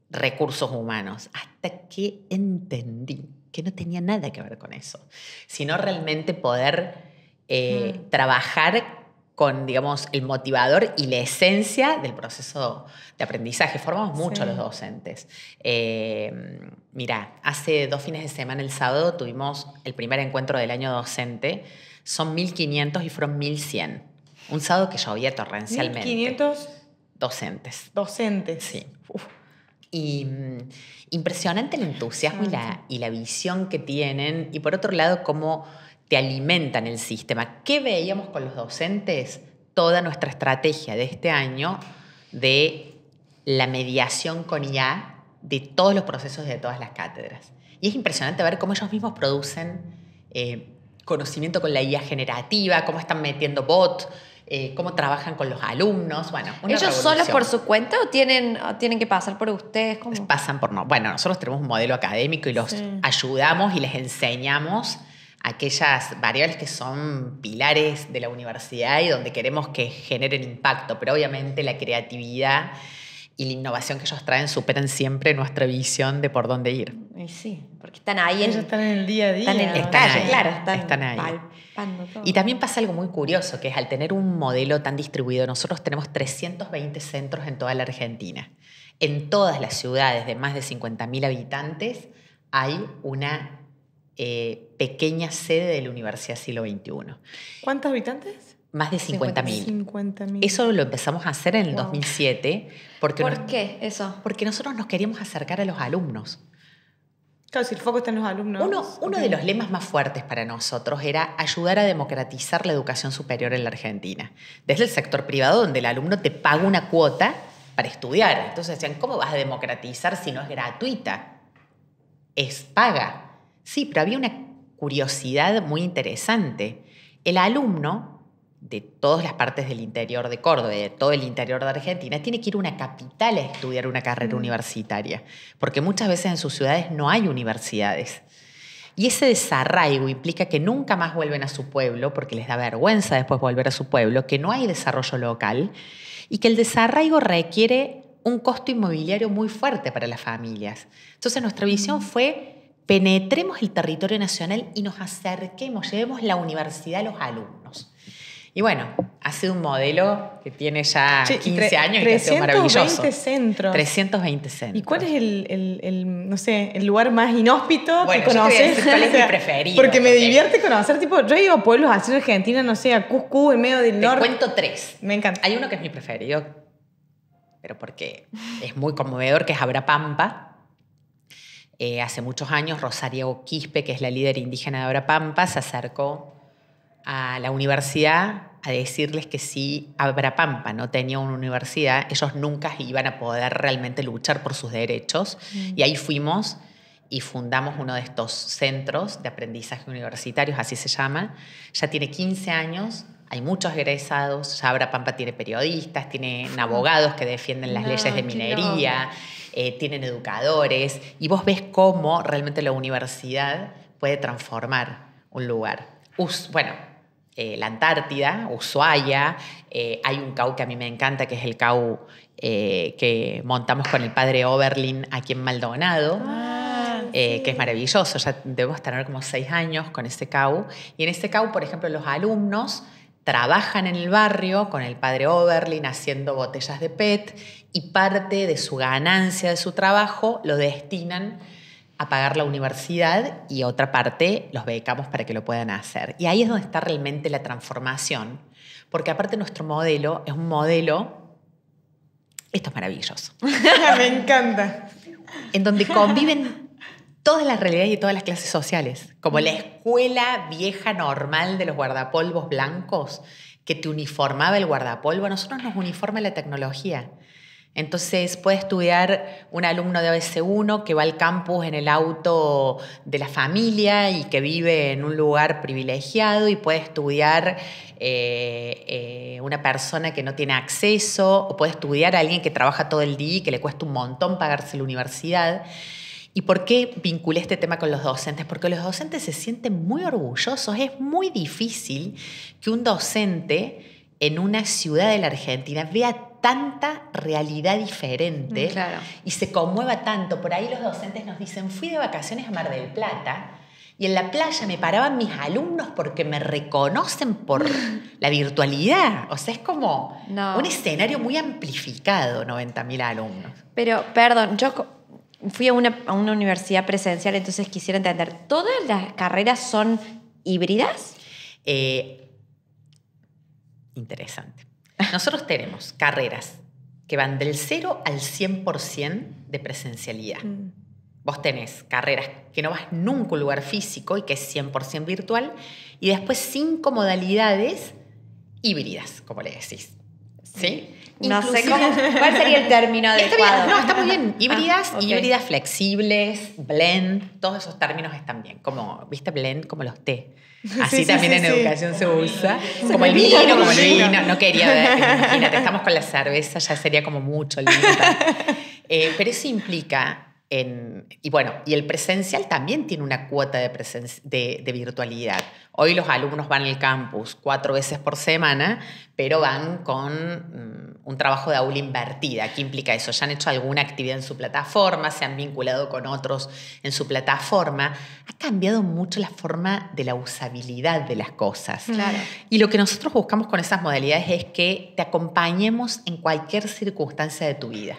recursos humanos, hasta que entendí que no tenía nada que ver con eso, sino realmente poder trabajar con, digamos, el motivador y la esencia del proceso de aprendizaje. Formamos mucho a los docentes. Mirá, hace 2 fines de semana, el sábado, tuvimos el primer encuentro del año docente. Son 1.500 y fueron 1.100. Un sábado que llovía torrencialmente. 1.500 docentes. Docentes. Sí. Y impresionante el entusiasmo y la visión que tienen. Y por otro lado, cómo te alimentan el sistema. ¿Qué veíamos con los docentes? Toda nuestra estrategia de este año de la mediación con IA de todos los procesos de todas las cátedras. Y es impresionante ver cómo ellos mismos producen conocimiento con la IA generativa, cómo están metiendo bots, cómo trabajan con los alumnos. Bueno, ¿Ellos solos por su cuenta o tienen que pasar por ustedes? ¿Cómo? Pasan por no. Bueno, nosotros tenemos un modelo académico y los ayudamos y les enseñamos aquellas variables que son pilares de la universidad y donde queremos que generen impacto, pero obviamente la creatividad y la innovación que ellos traen superan siempre nuestra visión de por dónde ir. Y sí, porque están ahí. Ellos están en el día a día. Están en la calle, claro. Están ahí. Palpando todo. Y también pasa algo muy curioso, que es al tener un modelo tan distribuido, nosotros tenemos 320 centros en toda la Argentina. En todas las ciudades de más de 50.000 habitantes hay una pequeña sede de la Universidad Siglo XXI. ¿Cuántos habitantes? Más de 50.000. 50.000. Eso lo empezamos a hacer en el 2007. ¿Por qué eso? Porque nosotros nos queríamos acercar a los alumnos. Claro, si el foco está en los alumnos. Uno de los lemas más fuertes para nosotros era ayudar a democratizar la educación superior en la Argentina. Desde el sector privado, donde el alumno te paga una cuota para estudiar. Entonces decían, ¿cómo vas a democratizar si no es gratuita? Es paga. Sí, pero había una curiosidad muy interesante. El alumno de todas las partes del interior de Córdoba, de todo el interior de Argentina, tiene que ir a una capital a estudiar una carrera universitaria, porque muchas veces en sus ciudades no hay universidades. Y ese desarraigo implica que nunca más vuelven a su pueblo, porque les da vergüenza después volver a su pueblo, que no hay desarrollo local y que el desarraigo requiere un costo inmobiliario muy fuerte para las familias. Entonces nuestra visión fue: penetremos el territorio nacional y nos acerquemos, llevemos la universidad a los alumnos. Y bueno, ha sido un modelo que tiene ya 15 años y que ha sido maravilloso. 320 centros. 320 centros. ¿Y cuál es no sé, el lugar más inhóspito que yo conoces? ¿Cuál es mi preferido? Porque me divierte conocer, tipo, yo he ido a pueblos así en Argentina, no sé, a Cusco, en medio del norte. Te cuento 3. Me encanta. Hay uno que es mi preferido, pero porque es muy conmovedor, que es Abrapampa. Hace muchos años, Rosario Quispe, que es la líder indígena de Abrapampa, se acercó a la universidad a decirles que si Abrapampa no tenía una universidad, ellos nunca iban a poder realmente luchar por sus derechos. Y ahí fuimos y fundamos uno de estos centros de aprendizaje universitarios, así se llama. Ya tiene 15 años, hay muchos egresados, ya Abrapampa tiene periodistas, tienen abogados que defienden las leyes de minería, tienen educadores, y vos ves cómo realmente la universidad puede transformar un lugar. Bueno, la Antártida, Ushuaia. Hay un CAU que a mí me encanta, que es el CAU que montamos con el padre Oberlin aquí en Maldonado. Que es maravilloso. Ya debemos tener como 6 años con ese CAU. Y en ese CAU, por ejemplo, los alumnos trabajan en el barrio con el padre Oberlin haciendo botellas de PET y parte de su ganancia de su trabajo lo destinan a pagar la universidad y otra parte los becamos para que lo puedan hacer. Y ahí es donde está realmente la transformación, porque aparte nuestro modelo es un modelo, esto es maravilloso, Me encanta. en donde conviven todas las realidades y todas las clases sociales, como la escuela vieja normal de los guardapolvos blancos que te uniformaba el guardapolvo. A nosotros nos uniforma la tecnología. Entonces puede estudiar un alumno de ABC1 que va al campus en el auto de la familia y que vive en un lugar privilegiado, y puede estudiar una persona que no tiene acceso, o puede estudiar a alguien que trabaja todo el día y que le cuesta un montón pagarse la universidad. ¿Y por qué vinculé este tema con los docentes? Porque los docentes se sienten muy orgullosos. Es muy difícil que un docente en una ciudad de la Argentina vea tanta realidad diferente y se conmueva tanto. Por ahí los docentes nos dicen, fui de vacaciones a Mar del Plata y en la playa me paraban mis alumnos porque me reconocen por la virtualidad. O sea, es como un escenario muy amplificado, 90.000 alumnos. Pero, perdón, yo fui a una universidad presencial, entonces quisiera entender, ¿todas las carreras son híbridas? Interesante. Nosotros tenemos carreras que van del 0 al 100% de presencialidad. Vos tenés carreras que no vas nunca a un lugar físico y que es 100% virtual, y después 5 modalidades híbridas, como le decís. ¿Sí? No sé cuál sería el término adecuado. Está muy bien. Híbridas, híbridas flexibles, blend, todos esos términos están bien. Como, ¿viste? Blend, como los té. Así también en educación se usa. Como el vino, como el vino. No quería ver, imagínate, estamos con la cerveza, ya sería como mucho el vino. Pero eso implica... Y el presencial también tiene una cuota de virtualidad. Hoy los alumnos van al campus 4 veces por semana, pero van con un trabajo de aula invertida. ¿Qué implica eso? Ya han hecho alguna actividad en su plataforma, se han vinculado con otros en su plataforma. Ha cambiado mucho la forma de la usabilidad de las cosas. Claro. Y lo que nosotros buscamos con esas modalidades es que te acompañemos en cualquier circunstancia de tu vida.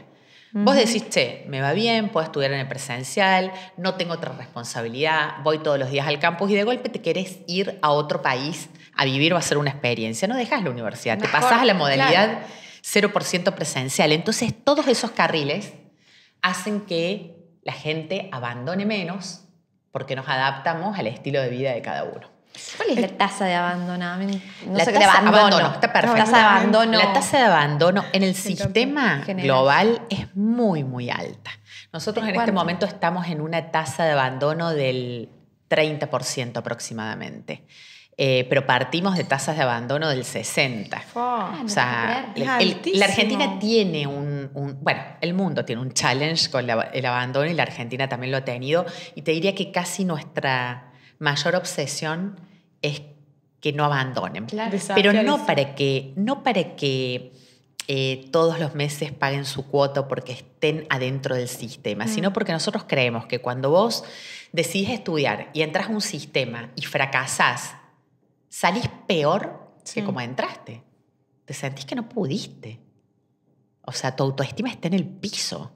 Vos decís, che, me va bien, puedo estudiar en el presencial, no tengo otra responsabilidad, voy todos los días al campus y de golpe te querés ir a otro país a vivir o a hacer una experiencia. No dejás la universidad, te pasás a la modalidad 0% presencial. Entonces, todos esos carriles hacen que la gente abandone menos porque nos adaptamos al estilo de vida de cada uno. ¿Cuál es la tasa de abandono? La tasa de abandono, está perfecto. La tasa de abandono. La tasa de abandono en el sistema global es muy, muy alta. Nosotros en este momento estamos en una tasa de abandono del 30% aproximadamente. Pero partimos de tasas de abandono del 60%. O sea, la Argentina tiene bueno, el mundo tiene un challenge con el abandono y la Argentina también lo ha tenido. Y te diría que casi nuestra mayor obsesión es que no abandonen. Claro. Pero no para que todos los meses paguen su cuota porque estén adentro del sistema, sino porque nosotros creemos que cuando vos decidís estudiar y entras a un sistema y fracasás, salís peor que como entraste. Te sentís que no pudiste. O sea, tu autoestima está en el piso.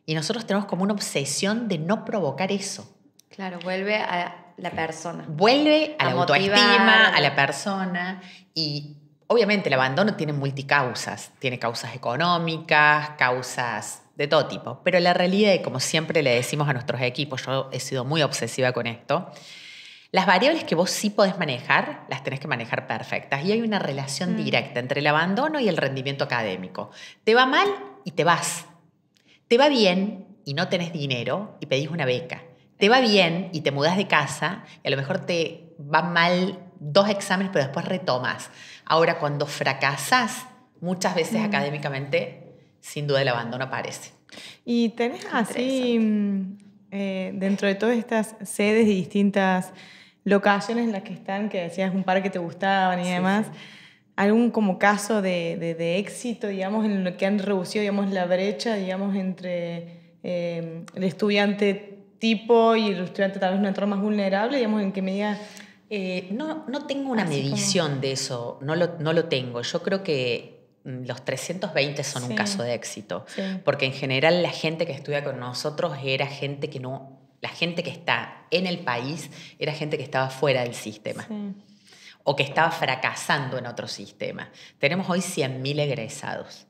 Y nosotros tenemos como una obsesión de no provocar eso. Claro, vuelve a la persona. Vuelve a la autoestima, a la persona. Y obviamente el abandono tiene multicausas. Tiene causas económicas, causas de todo tipo. Pero la realidad, y como siempre le decimos a nuestros equipos, yo he sido muy obsesiva con esto, las variables que vos sí podés manejar, las tenés que manejar perfectas. Y hay una relación directa entre el abandono y el rendimiento académico. Te va mal y te vas. Te va bien y no tenés dinero y pedís una beca. Te va bien y te mudás de casa y a lo mejor te va mal 2 exámenes, pero después retomas. Ahora, cuando fracasás, muchas veces académicamente, sin duda el abandono aparece. Y tenés así, dentro de todas estas sedes y distintas locaciones en las que están, que decías un par que te gustaban y demás. Sí. ¿Algún como caso de éxito, digamos, en lo que han reducido, digamos, la brecha, digamos, entre el estudiante tipo y el estudiante tal vez un entorno más vulnerable, digamos, en qué medida? No tengo una medición de eso, no lo tengo. Yo creo que los 320 son un caso de éxito, porque en general la gente que estudia con nosotros era gente que no, la gente que está en el país era gente que estaba fuera del sistema. O que estaba fracasando en otro sistema. Tenemos hoy 100.000 egresados.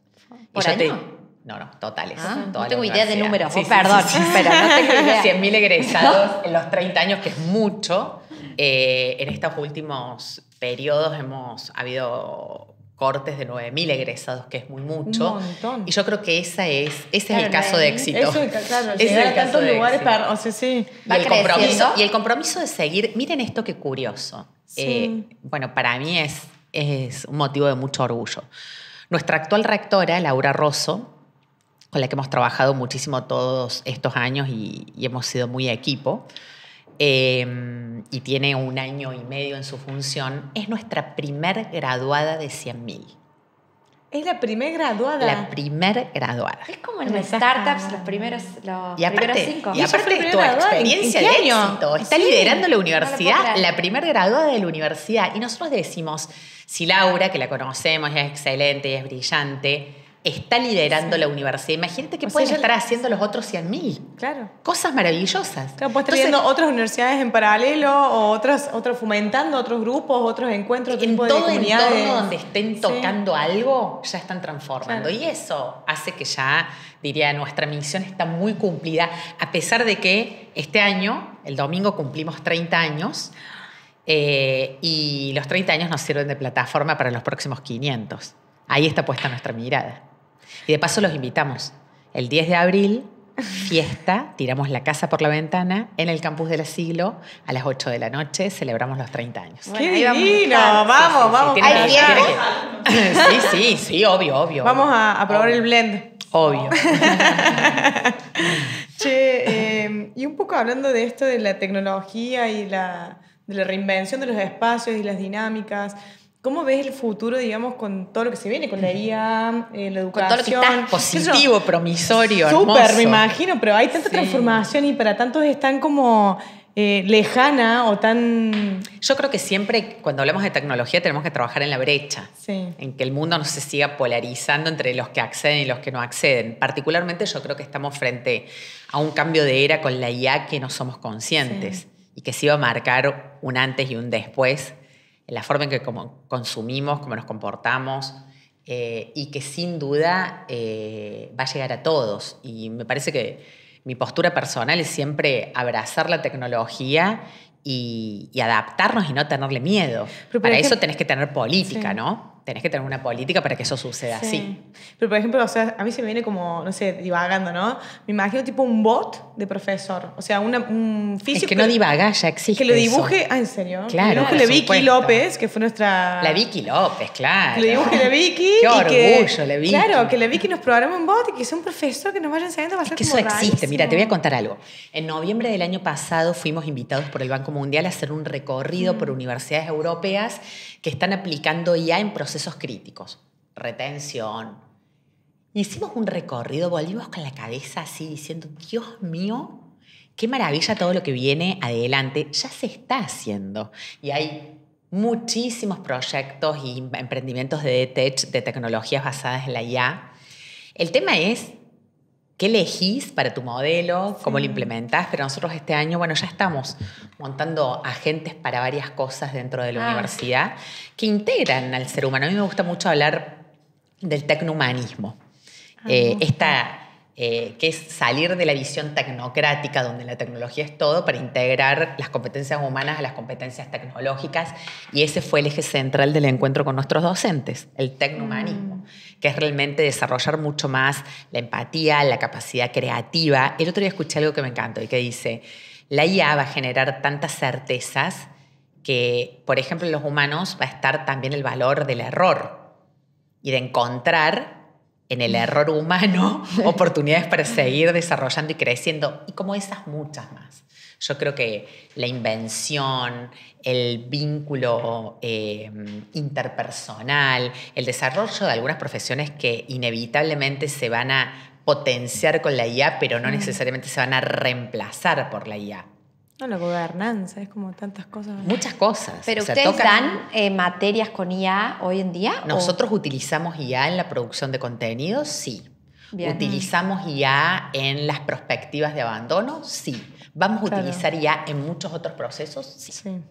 ¿Por año? No, totales. No tengo idea de números, perdón, pero no tengo idea. 100.000 egresados en los 30 años, que es mucho. En estos últimos periodos ha habido cortes de 9.000 egresados, que es muy mucho. Un montón. Y yo creo que ese es el caso de éxito. Eso, claro, llegar a tantos lugares para... O sea, sí. Y el compromiso de seguir... Miren esto qué curioso. Bueno, para mí es un motivo de mucho orgullo. Nuestra actual rectora, Laura Rosso, con la que hemos trabajado muchísimo todos estos años y hemos sido muy equipo, y tiene 1 año y medio en su función, es nuestra primer graduada de 100.000. ¿Es la primer graduada? La primer graduada. Es como en las startups, los primeros 5. Y aparte es tu experiencia de éxito. Está liderando la universidad, la primer graduada de la universidad. Y nosotros decimos, si Laura, que la conocemos, y es excelente y es brillante, está liderando la universidad, imagínate qué pueden estar haciendo los otros 100.000. Claro. Cosas maravillosas. Claro, puedes estar viendo otras universidades en paralelo o otros fomentando otros grupos, otros encuentros, otro tipo de comunidades. En todo entorno donde estén tocando algo, ya están transformando. Claro. Y eso hace que ya, diría, nuestra misión está muy cumplida, a pesar de que este año, el domingo, cumplimos 30 años y los 30 años nos sirven de plataforma para los próximos 500. Ahí está puesta nuestra mirada. Y de paso los invitamos. El 10 de abril, fiesta, tiramos la casa por la ventana en el campus del Siglo a las 8 de la noche, celebramos los 30 años. ¡Qué divino! Vamos. ¿Hay Sí, obvio. Vamos a probar el blend. Obvio. Che, y un poco hablando de esto de la tecnología y de la reinvención de los espacios y las dinámicas, ¿cómo ves el futuro, digamos, con todo lo que se viene, con la IA, la educación? Con todo lo que está positivo, promisorio, hermoso. Súper, me imagino, pero hay tanta transformación y para tantos es tan como lejana o tan... Yo creo que siempre, cuando hablamos de tecnología, tenemos que trabajar en la brecha. En que el mundo no se siga polarizando entre los que acceden y los que no acceden. Particularmente yo creo que estamos frente a un cambio de era con la IA que no somos conscientes y que sí va a marcar un antes y un después en la forma en que como consumimos, cómo nos comportamos, y que sin duda va a llegar a todos. Y me parece que mi postura personal es siempre abrazar la tecnología y adaptarnos y no tenerle miedo. Para eso tenés que tener política, ¿no? Tenés que tener una política para que eso suceda así. Pero, por ejemplo, o sea, a mí se me viene como, no sé, divagando, ¿no? Me imagino tipo un bot de profesor. O sea, un físico... Es que no divaga, ya existe. Que lo dibuje... Eso. Ah, ¿en serio? Claro, que lo dibuje la Vicky López, que fue nuestra... La Vicky López, claro. Que lo dibuje la Vicky. Qué orgullo, la Vicky. Claro, que la Vicky nos programa un bot y que sea un profesor que nos vaya enseñando, va a ser como rarísimo. Eso existe. Mira, te voy a contar algo. En noviembre del año pasado fuimos invitados por el Banco Mundial a hacer un recorrido por universidades europeas que están aplicando IA en procesos críticos. Retención. Hicimos un recorrido, volvimos con la cabeza así diciendo, Dios mío, qué maravilla todo lo que viene adelante. Ya se está haciendo. Y hay muchísimos proyectos y emprendimientos de tech, de tecnologías basadas en la IA. El tema es qué elegís para tu modelo, cómo lo implementás, pero nosotros este año, bueno, ya estamos montando agentes para varias cosas dentro de la universidad que integran al ser humano. A mí me gusta mucho hablar del tecnohumanismo. Que es salir de la visión tecnocrática, donde la tecnología es todo, para integrar las competencias humanas a las competencias tecnológicas. Y ese fue el eje central del encuentro con nuestros docentes, el tecnohumanismo, que es realmente desarrollar mucho más la empatía, la capacidad creativa. El otro día escuché algo que me encantó y que dice, la IA va a generar tantas certezas que, por ejemplo, en los humanos va a estar también el valor del error y de encontrar en el error humano oportunidades para seguir desarrollando y creciendo, y como esas muchas más. Yo creo que la invención, el vínculo interpersonal, el desarrollo de algunas profesiones que inevitablemente se van a potenciar con la IA, pero no necesariamente se van a reemplazar por la IA. No, la gobernanza, es como tantas cosas. Muchas cosas. ¿Pero ustedes dan materias con IA hoy en día? Nosotros utilizamos IA en la producción de contenidos, sí. Bien. ¿Utilizamos IA en las perspectivas de abandono? Sí. ¿Vamos a utilizar IA en muchos otros procesos? Sí.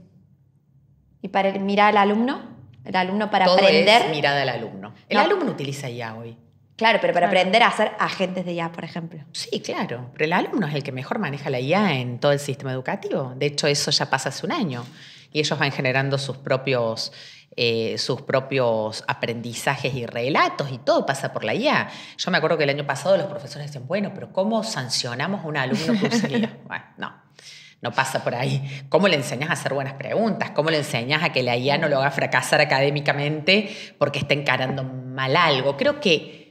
¿Y para mirar al alumno? ¿El alumno para Todo aprender? Es mirada al alumno. El alumno utiliza IA hoy. Claro, pero para aprender a ser agentes de IA, por ejemplo. Sí, claro. Pero el alumno es el que mejor maneja la IA en todo el sistema educativo. De hecho, eso ya pasa hace un año. Y ellos van generando sus propios aprendizajes y relatos, y todo pasa por la IA. Yo me acuerdo que el año pasado los profesores decían, bueno, pero ¿cómo sancionamos a un alumno que usa IA? Bueno, no pasa por ahí. ¿Cómo le enseñas a hacer buenas preguntas? ¿Cómo le enseñas a que la IA no lo haga fracasar académicamente porque está encarando mal algo? Creo que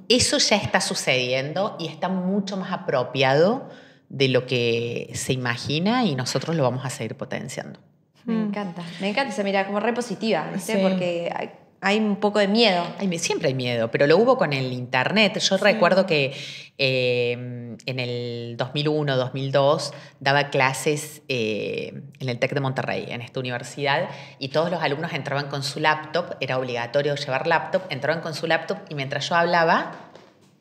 eso ya está sucediendo y está mucho más apropiado de lo que se imagina, y nosotros lo vamos a seguir potenciando. Me encanta esa mirada como re positiva, ¿viste? Sí. Porque hay un poco de miedo. Siempre hay miedo, pero lo hubo con el internet. Yo recuerdo que en el 2001, 2002 daba clases en el TEC de Monterrey, en esta universidad, y todos los alumnos entraban con su laptop, era obligatorio llevar laptop, entraban con su laptop y mientras yo hablaba,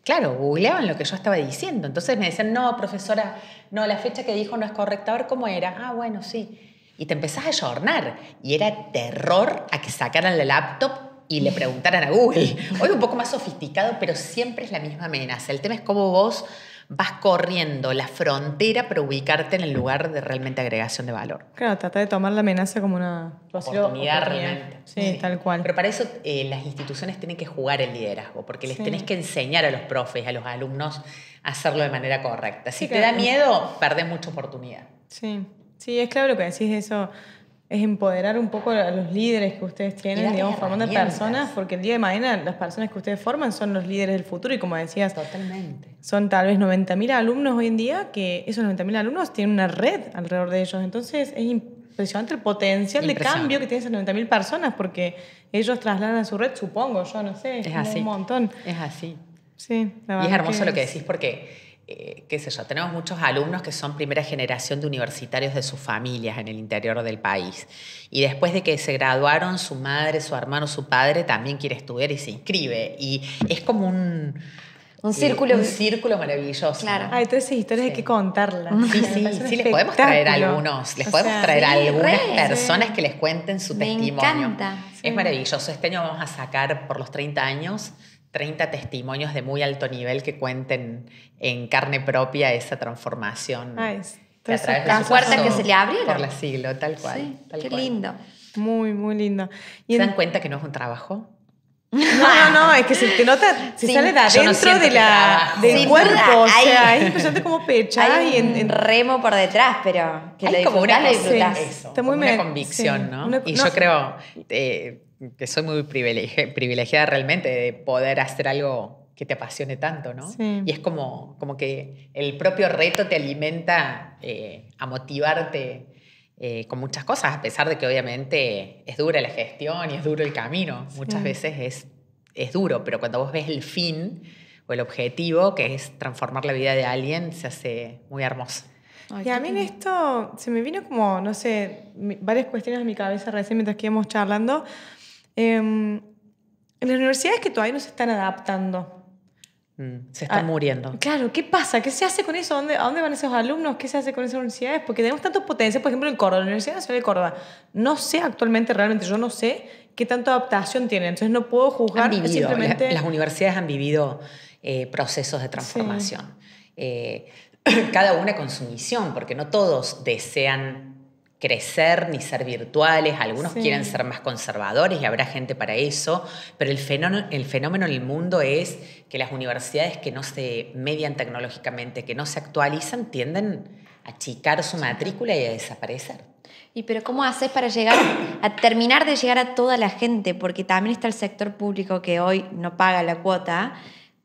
claro, googleaban lo que yo estaba diciendo. Entonces me decían, no, profesora, no, la fecha que dijo no es correcta, a ver cómo era. Ah, bueno, sí. Y te empezás a ayornar, y era terror a que sacaran la laptop y le preguntaran a Google. Hoy un poco más sofisticado, pero siempre es la misma amenaza. El tema es cómo vos vas corriendo la frontera para ubicarte en el lugar de realmente agregación de valor. Claro, trata de tomar la amenaza como una oportunidad realmente. Sí, tal cual. Pero para eso las instituciones tienen que jugar el liderazgo, porque les tenés que enseñar a los profes, a los alumnos, a hacerlo de manera correcta. Si te da miedo, perdés mucha oportunidad. Sí, es claro lo que decís, eso es empoderar un poco a los líderes que ustedes tienen, digamos, formando personas, porque el día de mañana las personas que ustedes forman son los líderes del futuro, y como decías, totalmente. Son tal vez 90.000 alumnos hoy en día, que esos 90.000 alumnos tienen una red alrededor de ellos. Entonces es impresionante el potencial de cambio que tienen esas 90.000 personas, porque ellos trasladan a su red, supongo, yo no sé, es así. Un montón. Es así. Sí, y es hermoso lo que decís, porque qué sé yo, tenemos muchos alumnos que son primera generación de universitarios de sus familias en el interior del país. Y después de que se graduaron, su madre, su hermano, su padre también quiere estudiar y se inscribe. Y es como un círculo maravilloso. Claro. Ay, todas esas historias hay que contarlas. Sí, les podemos traer algunos. Les podemos traer algunas personas que les cuenten su testimonio. Me encanta. Es maravilloso. Este año vamos a sacar por los 30 años 30 testimonios de muy alto nivel que cuenten en carne propia esa transformación. Que a través de las puertas que se le abrieron. Por el siglo, tal cual. Sí, tal qué cual. lindo. Muy, muy lindo. ¿Se dan cuenta que no es un trabajo? No, es que se te nota, se sale de adentro del cuerpo. O sea, es impresionante cómo pechás. Hay un remo por detrás, pero que hay lo como una disfrutás. Está muy una convicción, ¿no? Y yo creo que soy muy privilegiada realmente de poder hacer algo que te apasione tanto, ¿no? Sí. Y es como que el propio reto te alimenta a motivarte con muchas cosas, a pesar de que obviamente es dura la gestión y es duro el camino. Muchas veces es duro, pero cuando vos ves el fin o el objetivo, que es transformar la vida de alguien, se hace muy hermoso. Y a mí en esto se me vino como, no sé, varias cuestiones en mi cabeza recién mientras que íbamos charlando. En las universidades que todavía no se están adaptando. Se están muriendo. Claro, ¿qué pasa? ¿Qué se hace con eso? ¿A dónde van esos alumnos? ¿Qué se hace con esas universidades? Porque tenemos tantos potenciales, por ejemplo, en Córdoba, la Universidad Nacional de Córdoba. No sé actualmente, realmente, yo no sé qué tanta adaptación tienen. Entonces no puedo juzgar simplemente... Las universidades han vivido procesos de transformación. Cada una con su misión, porque no todos desean crecer ni ser virtuales, algunos quieren ser más conservadores y habrá gente para eso, pero el fenómeno en el mundo es que las universidades que no se median tecnológicamente, que no se actualizan, tienden a achicar su matrícula y a desaparecer. Pero ¿cómo haces para terminar de llegar a toda la gente? Porque también está el sector público que hoy no paga la cuota,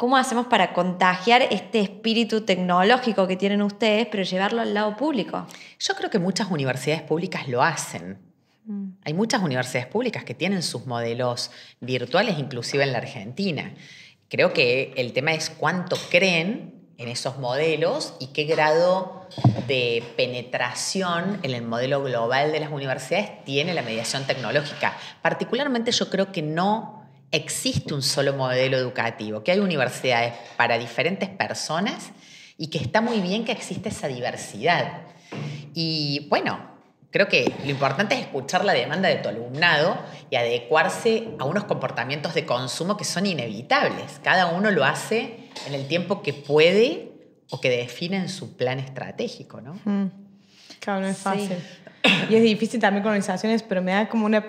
¿cómo hacemos para contagiar este espíritu tecnológico que tienen ustedes, pero llevarlo al lado público? Yo creo que muchas universidades públicas lo hacen. Hay muchas universidades públicas que tienen sus modelos virtuales, inclusive en la Argentina. Creo que el tema es cuánto creen en esos modelos y qué grado de penetración en el modelo global de las universidades tiene la mediación tecnológica. Particularmente yo creo que no existe un solo modelo educativo, que hay universidades para diferentes personas y que está muy bien que existe esa diversidad. Y bueno, creo que lo importante es escuchar la demanda de tu alumnado y adecuarse a unos comportamientos de consumo que son inevitables. Cada uno lo hace en el tiempo que puede o que define en su plan estratégico, ¿no? Claro, no es fácil. Sí. Y es difícil también con organizaciones, pero me da como una...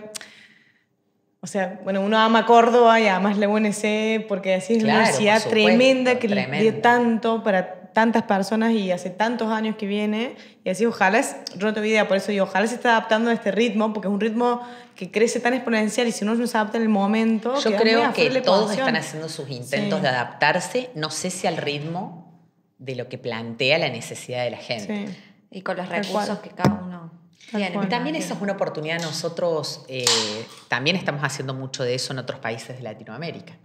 O sea, bueno, uno ama Córdoba y además la UNC porque así es una universidad tremenda que le dio tanto para tantas personas y hace tantos años que viene. Y así, ojalá, yo no tengo idea, por eso digo, ojalá se esté adaptando a este ritmo, porque es un ritmo que crece tan exponencial y si uno no se adapta en el momento... Yo creo que todos están haciendo sus intentos de adaptarse, no sé si al ritmo de lo que plantea la necesidad de la gente. Sí. Y con los recursos que cada uno tiene. Y también esa es una oportunidad. Nosotros también estamos haciendo mucho de eso en otros países de Latinoamérica.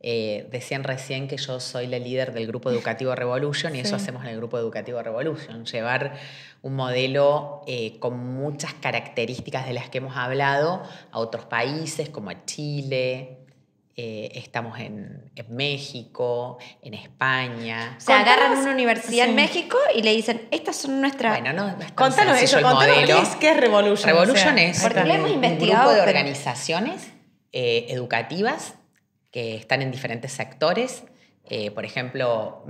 Decían recién que yo soy la líder del Grupo Educativo Revolution y eso hacemos en el Grupo Educativo Revolution, llevar un modelo con muchas características de las que hemos hablado a otros países como a Chile, estamos en México, en España. O sea, agarran una universidad en México y le dicen, estas son nuestras... Bueno, no es tan contanos sencillo eso, el contanos modelo. ¿qué es Revolution? Revolution es porque lo hemos investigado, un grupo de pero... organizaciones educativas que están en diferentes sectores, por ejemplo,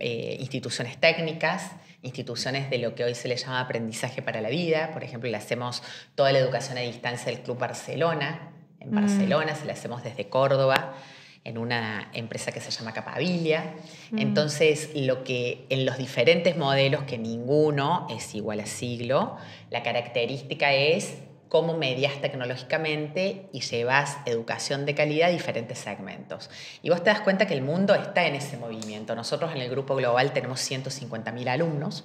instituciones técnicas, instituciones de lo que hoy se le llama aprendizaje para la vida. Por ejemplo, le hacemos toda la educación a distancia del Club Barcelona. En Barcelona se la hacemos desde Córdoba, en una empresa que se llama Capabilia. Entonces, lo que en los diferentes modelos, que ninguno es igual a siglo, la característica es cómo medias tecnológicamente y llevas educación de calidad a diferentes segmentos. Y vos te das cuenta que el mundo está en ese movimiento. Nosotros en el Grupo Global tenemos 150.000 alumnos.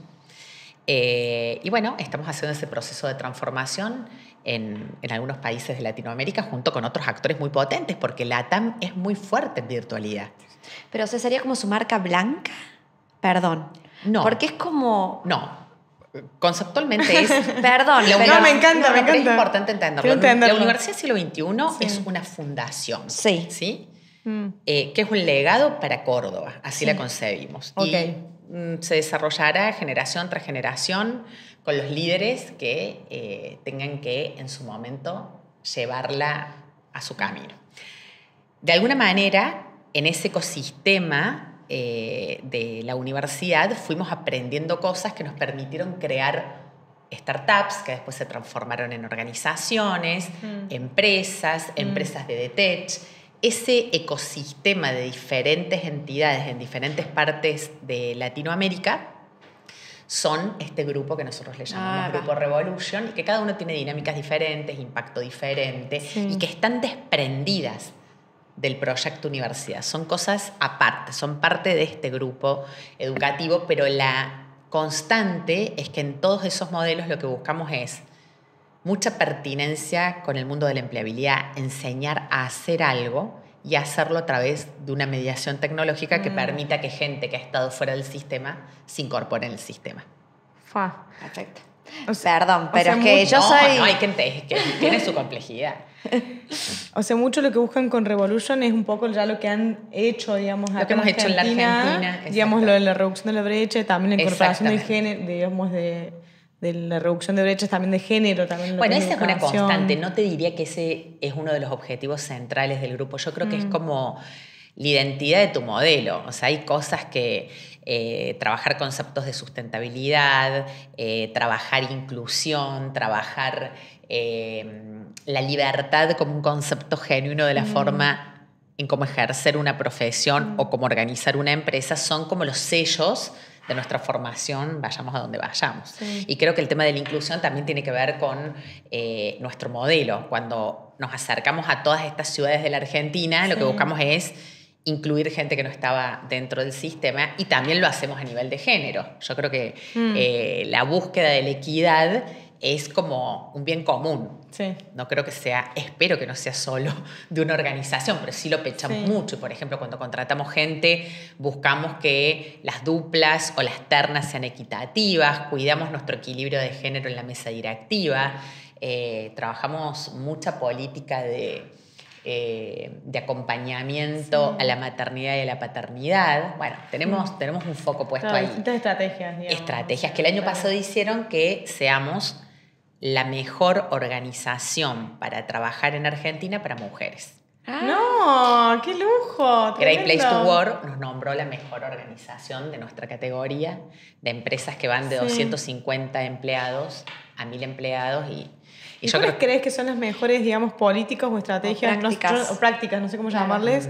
Y bueno, estamos haciendo ese proceso de transformación en algunos países de Latinoamérica junto con otros actores muy potentes, porque la TAM es muy fuerte en virtualidad. Pero o sea, ¿sería como su marca blanca? Perdón. No. Porque es como... No. Conceptualmente es... Perdón. No, me encanta, me encanta. Es importante entenderlo. La Universidad Siglo XXI es una fundación. Sí. ¿Sí? Que es un legado para Córdoba. Así la concebimos. Okay. Y se desarrollará generación tras generación con los líderes que tengan que, en su momento, llevarla a su camino. De alguna manera, en ese ecosistema de la universidad fuimos aprendiendo cosas que nos permitieron crear startups que después se transformaron en organizaciones, empresas de DTech. Ese ecosistema de diferentes entidades en diferentes partes de Latinoamérica son este grupo que nosotros le llamamos Grupo Revolution y que cada uno tiene dinámicas diferentes, impacto diferente y que están desprendidas del proyecto universidad. Son cosas aparte, son parte de este grupo educativo, pero la constante es que en todos esos modelos lo que buscamos es mucha pertinencia con el mundo de la empleabilidad, enseñar a hacer algo y hacerlo a través de una mediación tecnológica que permita que gente que ha estado fuera del sistema se incorpore en el sistema. Perfecto. Perdón, pero es que yo no, soy... No, hay que tiene su complejidad. O sea, mucho lo que buscan con Revolution es un poco ya lo que han hecho, digamos, lo que hemos hecho en la Argentina. Digamos, lo de la reducción de la brecha, también la incorporación del género, digamos, de la reducción de brechas también de género. También bueno, esa es una constante. No te diría que ese es uno de los objetivos centrales del grupo. Yo creo que es como la identidad de tu modelo. O sea, hay cosas que... trabajar conceptos de sustentabilidad, trabajar inclusión, trabajar la libertad como un concepto genuino de la forma en cómo ejercer una profesión o cómo organizar una empresa, son como los sellos de nuestra formación, vayamos a donde vayamos. Sí. Y creo que el tema de la inclusión también tiene que ver con nuestro modelo. Cuando nos acercamos a todas estas ciudades de la Argentina, lo que buscamos es incluir gente que no estaba dentro del sistema, y también lo hacemos a nivel de género. Yo creo que la búsqueda de la equidad es como un bien común. Sí. No creo que sea, espero que no sea solo de una organización, pero sí lo pechamos mucho. Por ejemplo, cuando contratamos gente, buscamos que las duplas o las ternas sean equitativas, cuidamos nuestro equilibrio de género en la mesa directiva, trabajamos mucha política de acompañamiento a la maternidad y a la paternidad. Bueno, tenemos un foco puesto ahí. Distintas estrategias, digamos. Estrategias que el año pasado hicieron que seamos la mejor organización para trabajar en Argentina para mujeres. ¡No! ¡Qué lujo! Great Place to Work nos nombró la mejor organización de nuestra categoría, de empresas que van de 250 empleados a 1000 empleados. ¿Y cuáles crees que son las mejores, digamos, políticas o estrategias o prácticas, no sé cómo llamarles,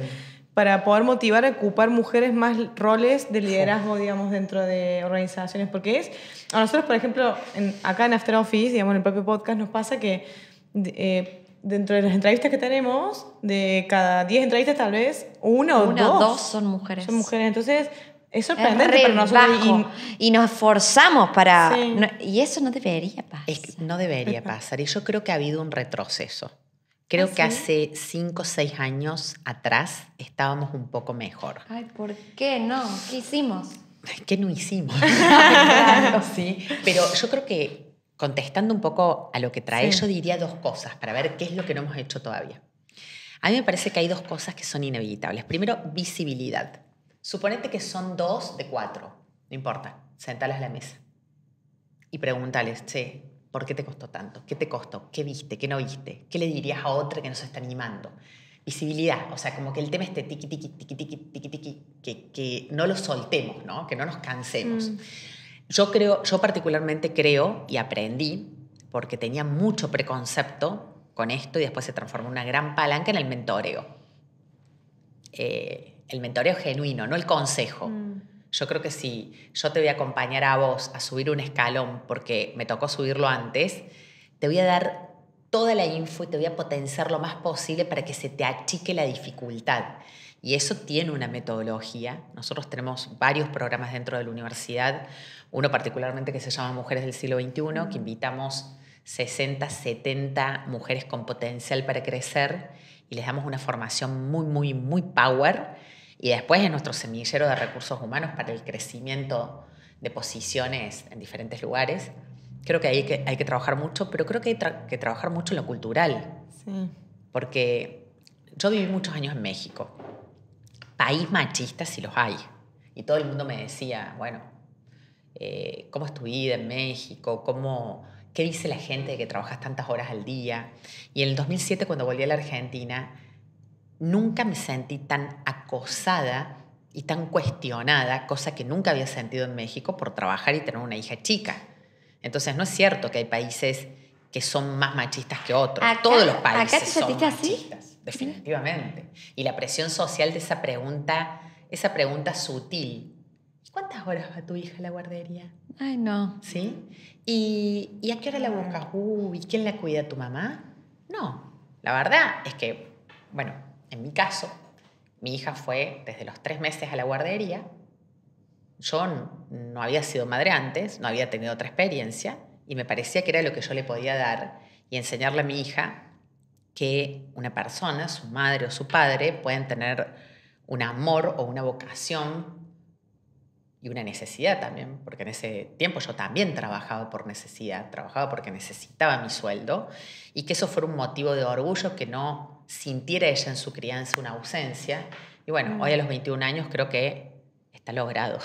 para poder motivar a ocupar mujeres más roles de liderazgo, digamos, dentro de organizaciones? Porque a nosotros, por ejemplo, acá en After Office, digamos, en el propio podcast, nos pasa que dentro de las entrevistas que tenemos, de cada 10 entrevistas tal vez, una o dos son mujeres. Son mujeres, entonces es sorprendente para nosotros. Y nos esforzamos para... y eso no debería pasar. No debería pasar. Y yo creo que ha habido un retroceso. Creo que hace 5 o 6 años atrás estábamos un poco mejor. Ay, ¿por qué no? ¿Qué hicimos? ¿Qué no hicimos? Claro, sí. Pero yo creo que, contestando un poco a lo que trae, yo diría 2 cosas para ver qué es lo que no hemos hecho todavía. A mí me parece que hay 2 cosas que son inevitables. Primero, visibilidad. Suponete que son 2 de 4. No importa. Sentalas a la mesa. Y pregúntales, ¿por qué te costó tanto? ¿Qué te costó? ¿Qué viste? ¿Qué no viste? ¿Qué le dirías a otra que no se está animando? Visibilidad. O sea, como que el tema esté tiqui, tiqui, tiqui, tiqui, tiqui, tiqui, que no lo soltemos, ¿no? Que no nos cansemos. Yo particularmente creo y aprendí, porque tenía mucho preconcepto con esto y después se transformó en una gran palanca en el mentoreo. El mentoreo genuino, no el consejo. Yo creo que si yo te voy a acompañar a vos a subir un escalón porque me tocó subirlo antes, te voy a dar toda la info y te voy a potenciar lo más posible para que se te achique la dificultad. Y eso tiene una metodología. Nosotros tenemos varios programas dentro de la universidad, uno particularmente que se llama Mujeres del Siglo XXI, que invitamos 60, 70 mujeres con potencial para crecer y les damos una formación muy, muy, muy power. Y después es nuestro semillero de recursos humanos para el crecimiento de posiciones en diferentes lugares. Creo que hay que trabajar mucho, pero creo que hay que trabajar mucho en lo cultural. Sí. Porque yo viví muchos años en México. País machista sí los hay. Y todo el mundo me decía, bueno, ¿cómo es tu vida en México? ¿Qué dice la gente de que trabajas tantas horas al día? Y en el 2007, cuando volví a la Argentina, nunca me sentí tan acosada y tan cuestionada, cosa que nunca había sentido en México por trabajar y tener una hija chica. Entonces, no es cierto que hay países que son más machistas que otros. Todos los países son machistas, definitivamente. Y la presión social de esa pregunta sutil. ¿Cuántas horas va tu hija a la guardería? Ay, no. ¿Sí? ¿Y a qué hora la buscas? ¿Y quién la cuida? ¿Tu mamá? No. La verdad es que, bueno, en mi caso, mi hija fue desde los 3 meses a la guardería. Yo no había sido madre antes, no había tenido otra experiencia y me parecía que era lo que yo le podía dar y enseñarle a mi hija que una persona, su madre o su padre, pueden tener un amor o una vocación y una necesidad también, porque en ese tiempo yo también trabajaba por necesidad, trabajaba porque necesitaba mi sueldo y que eso fuera un motivo de orgullo, que no sintiera ella en su crianza una ausencia. Y bueno, hoy a los 21 años creo que está logrado,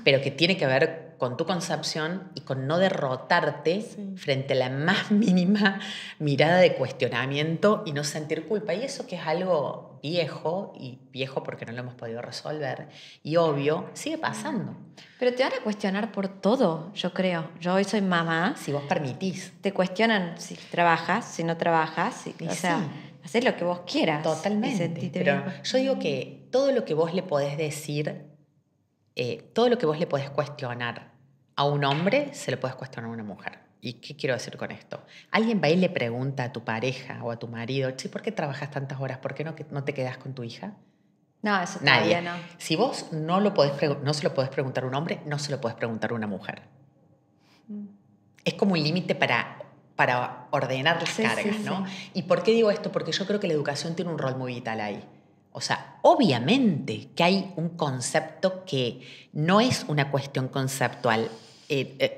pero que tiene que ver con tu concepción y con no derrotarte frente a la más mínima mirada de cuestionamiento y no sentir culpa. Y eso que es algo viejo, y viejo porque no lo hemos podido resolver, y obvio, sigue pasando. Pero te van a cuestionar por todo, yo creo. Yo hoy soy mamá. Si vos permitís. Te cuestionan si trabajas, si no trabajas. O sea, hacer lo que vos quieras. Totalmente. Pero yo digo que todo lo que vos le podés decir, todo lo que vos le podés cuestionar a un hombre, se lo podés cuestionar a una mujer. ¿Y qué quiero decir con esto? Alguien va y le pregunta a tu pareja o a tu marido, che, ¿por qué trabajas tantas horas? ¿Por qué no te quedas con tu hija? No, eso Nadie. todavía no. Si vos no se lo podés preguntar a un hombre, no se lo podés preguntar a una mujer. Es como un límite para ordenar las cargas, sí, ¿no? sí. ¿Y por qué digo esto? Porque yo creo que la educación tiene un rol muy vital ahí. O sea, obviamente que hay un concepto que no es una cuestión conceptual,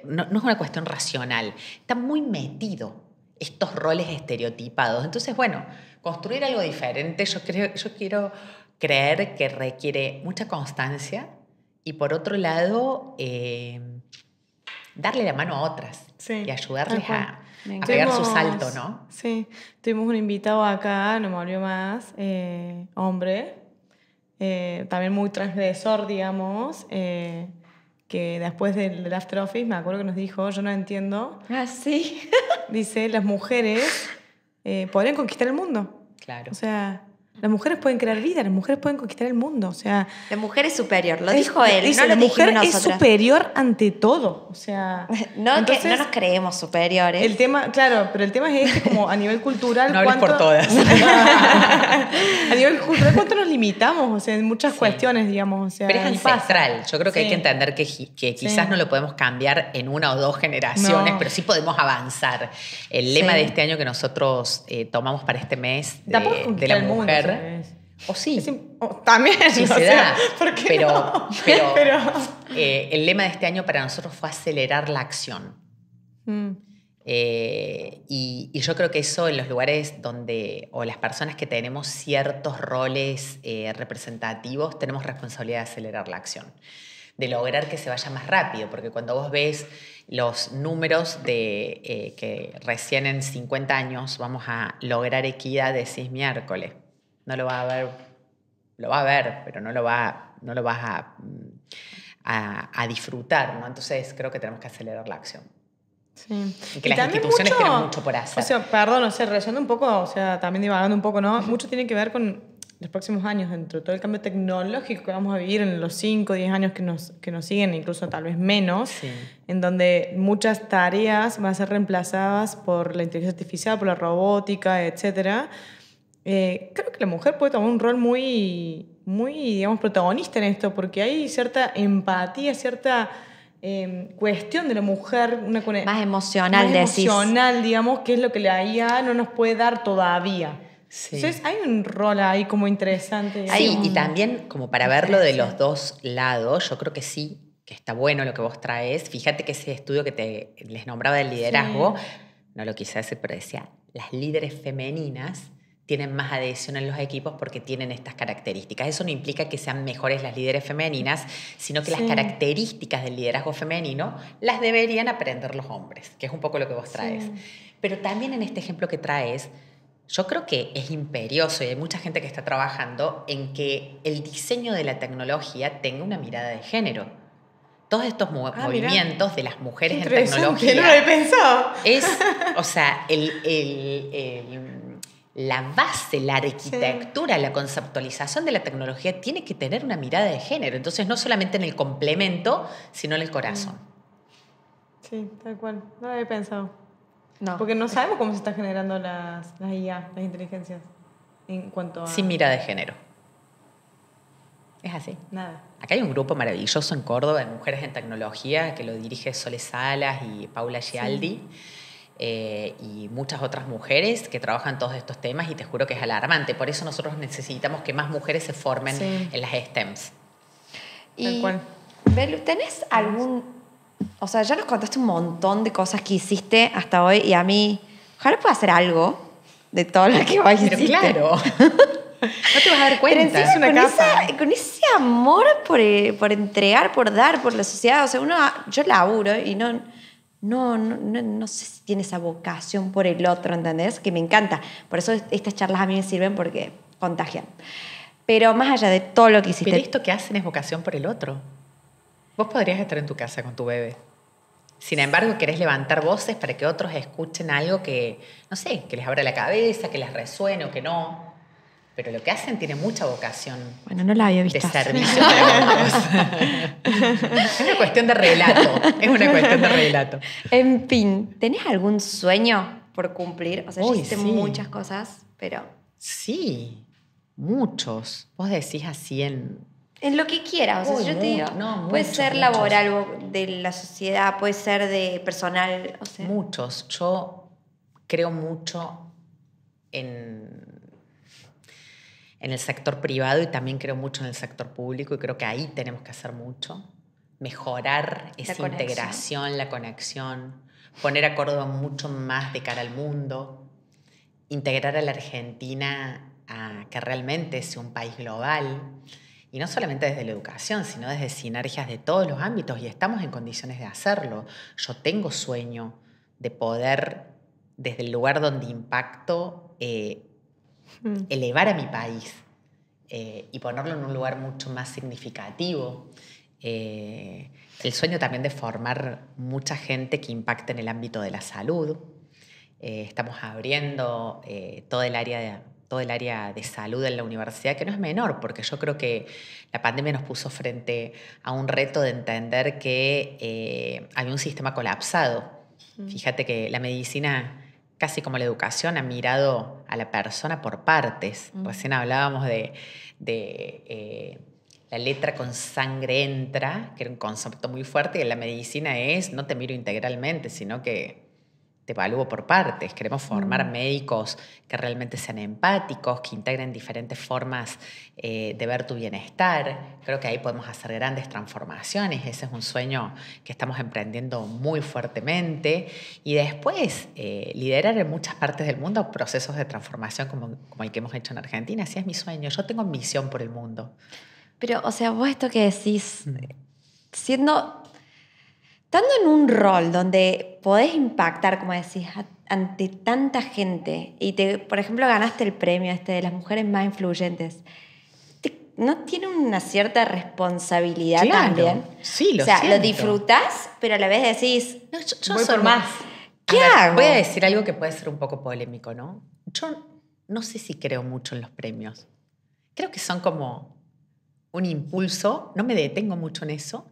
no es una cuestión racional. Está muy metido estos roles estereotipados. Entonces, bueno, construir algo diferente, yo quiero creer que requiere mucha constancia y, por otro lado, darle la mano a otras y ayudarles a pegar su salto, ¿no? Sí, tuvimos un invitado acá, no me olvidó más, hombre, también muy transgresor, digamos, que después del After Office me acuerdo que nos dijo, yo no entiendo. Ah, sí. Dice, las mujeres podrían conquistar el mundo. Claro. O sea, las mujeres pueden crear vida, las mujeres pueden conquistar el mundo. O sea, La mujer es superior, lo dijo él, dice, no lo la mujer dijimos es nosotras. superior ante todo. O sea, No, entonces, que no nos creemos superiores. el tema, claro, pero el tema es este, como a nivel cultural. No hables por todas. A nivel cultural, ¿cuánto nos limitamos? O sea, en muchas cuestiones, digamos. O sea, pero es y pasa. ancestral. Yo creo que hay que entender que quizás no lo podemos cambiar en 1 o 2 generaciones, pero sí podemos avanzar. El lema de este año que nosotros tomamos para este mes de la mujer. O sí. También. Sí, se da. ¿por qué pero no? el lema de este año para nosotros fue acelerar la acción. Y yo creo que eso en los lugares donde, o las personas que tenemos ciertos roles representativos, tenemos responsabilidad de acelerar la acción, de lograr que se vaya más rápido, porque cuando vos ves los números de que recién en 50 años vamos a lograr equidad, decís miércoles, no lo va a ver, lo va a ver, pero no lo vas a disfrutar, ¿no? Entonces creo que tenemos que acelerar la acción. Sí. Y que las instituciones tienen mucho por hacer. O sea, perdón, releyendo un poco, o sea, también divagando un poco, ¿no? Mucho tiene que ver con los próximos años, dentro de todo el cambio tecnológico que vamos a vivir en los 5 o 10 años que nos siguen, incluso tal vez menos, en donde muchas tareas van a ser reemplazadas por la inteligencia artificial, por la robótica, etc. Creo que la mujer puede tomar un rol muy, digamos, protagonista en esto, porque hay cierta empatía, cierta cuestión de la mujer, más emocional, digamos, que es lo que la IA no nos puede dar todavía. Sí. Entonces hay un rol ahí como interesante. Sí, y también como para verlo de los dos lados, yo creo que sí, que está bueno lo que vos traes. Fíjate que ese estudio que les nombraba del liderazgo, no lo quise decir, pero decía, las líderes femeninas tienen más adhesión en los equipos porque tienen estas características. Eso no implica que sean mejores las líderes femeninas, sino que las características del liderazgo femenino las deberían aprender los hombres, que es un poco lo que vos traes. Pero también en este ejemplo que traes, yo creo que es imperioso y hay mucha gente que está trabajando en que el diseño de la tecnología tenga una mirada de género. Todos estos movimientos de las mujeres en tecnología. No lo he pensado. Es, o sea, la base, la arquitectura, la conceptualización de la tecnología tiene que tener una mirada de género. Entonces, no solamente en el complemento, sino en el corazón. Sí, tal cual. No lo había pensado. No. Porque no sabemos cómo se están generando las IA, las inteligencias, en cuanto a... Sin mirada de género. Es así. Nada. Acá hay un grupo maravilloso en Córdoba de mujeres en tecnología que lo dirige Sole Salas y Paula Gialdi. Y muchas otras mujeres que trabajan todos estos temas y te juro que es alarmante. Por eso nosotros necesitamos que más mujeres se formen en las STEMs. Y, Belu, ¿tenés algún...? O sea, ya nos contaste un montón de cosas que hiciste hasta hoy y a mí, ojalá pueda hacer algo de todo lo que hoy hiciste. Pero claro, no te vas a dar cuenta. Pero es una con ese amor por entregar, por dar, por la sociedad. O sea, yo laburo y no sé si tiene esa vocación por el otro, ¿entendés? Que me encanta. Por eso estas charlas a mí me sirven porque contagian. Pero más allá de todo lo que hiciste... Pero esto que hacen es vocación por el otro. Vos podrías estar en tu casa con tu bebé. Sin embargo, querés levantar voces para que otros escuchen algo que, no sé, que les abra la cabeza, que les resuene o que no. Pero lo que hacen tiene mucha vocación. Bueno, no la había visto. De servicio para otros. Es una cuestión de relato. Es una cuestión de relato. En fin, ¿tenés algún sueño por cumplir? O sea, hiciste muchas cosas, pero... Sí. Muchos. Vos decís así en lo que quieras, o sea, yo te digo, no, puede muchos, ser laboral o de la sociedad, puede ser de personal, o sea. Muchos. Yo creo mucho en el sector privado y también creo mucho en el sector público y creo que ahí tenemos que hacer mucho. Mejorar esa integración, la conexión, poner a Córdoba mucho más de cara al mundo, integrar a la Argentina a que realmente sea un país global. Y no solamente desde la educación, sino desde sinergias de todos los ámbitos, y estamos en condiciones de hacerlo. Yo tengo sueño de poder, desde el lugar donde impacto, elevar a mi país y ponerlo en un lugar mucho más significativo. El sueño también de formar mucha gente que impacte en el ámbito de la salud. Estamos abriendo todo el área de salud en la universidad, que no es menor, porque yo creo que la pandemia nos puso frente a un reto de entender que había un sistema colapsado. Fíjate que la medicina, casi como la educación, ha mirado a la persona por partes. Recién hablábamos de la letra con sangre entra, que era un concepto muy fuerte, y en la medicina es no te miro integralmente, sino que te evalúo por partes. Queremos formar médicos que realmente sean empáticos, que integren diferentes formas de ver tu bienestar. Creo que ahí podemos hacer grandes transformaciones. Ese es un sueño que estamos emprendiendo muy fuertemente. Y después, liderar en muchas partes del mundo procesos de transformación como el que hemos hecho en Argentina. Así es mi sueño. Yo tengo ambición por el mundo. Pero, o sea, vos esto que decís, estando en un rol donde podés impactar, como decís, ante tanta gente y por ejemplo, ganaste el premio de las mujeres más influyentes, ¿no tiene una cierta responsabilidad también? Sí, lo O sea, siento. lo disfrutás, pero a la vez decís, No, yo voy por más. ¿Qué hago? Voy a decir algo que puede ser un poco polémico, ¿no? Yo no sé si creo mucho en los premios. Creo que son como un impulso. No me detengo mucho en eso.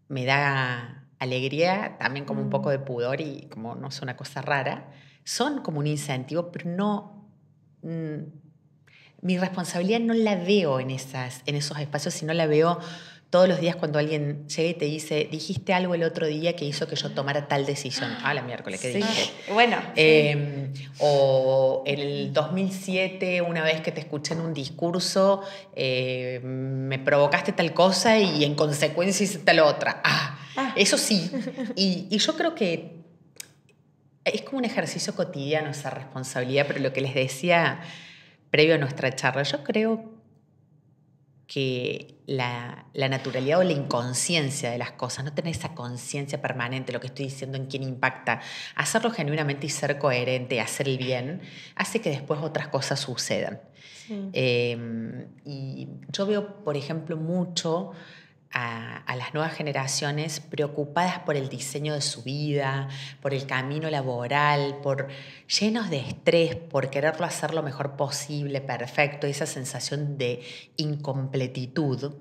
Me da alegría, también como un poco de pudor y como no es una cosa rara. Son como un incentivo, pero no... mi responsabilidad no la veo en esos espacios, sino la veo todos los días cuando alguien llega y te dice, dijiste algo el otro día que hizo que yo tomara tal decisión. La miércoles, ¿qué dije? Bueno. O en el 2007, una vez que te escuché en un discurso, me provocaste tal cosa y en consecuencia hice tal otra. Eso sí. Y yo creo que es como un ejercicio cotidiano esa responsabilidad, pero lo que les decía previo a nuestra charla, yo creo que la naturalidad o la inconsciencia de las cosas, no tener esa conciencia permanente, lo que estoy diciendo en quién impacta, hacerlo genuinamente y ser coherente, hacer el bien, hace que después otras cosas sucedan. Sí. Y yo veo, por ejemplo, mucho a las nuevas generaciones preocupadas por el diseño de su vida, por el camino laboral, llenos de estrés, por quererlo hacer lo mejor posible, perfecto, esa sensación de incompletitud.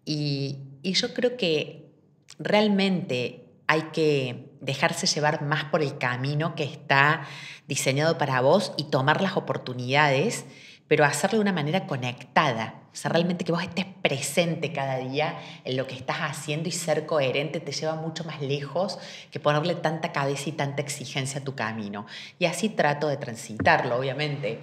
Y yo creo que realmente hay que dejarse llevar más por el camino que está diseñado para vos y tomar las oportunidades, pero hacerlo de una manera conectada. O sea, realmente que vos estés presente cada día en lo que estás haciendo y ser coherente te lleva mucho más lejos que ponerle tanta cabeza y tanta exigencia a tu camino. Y así trato de transitarlo, obviamente.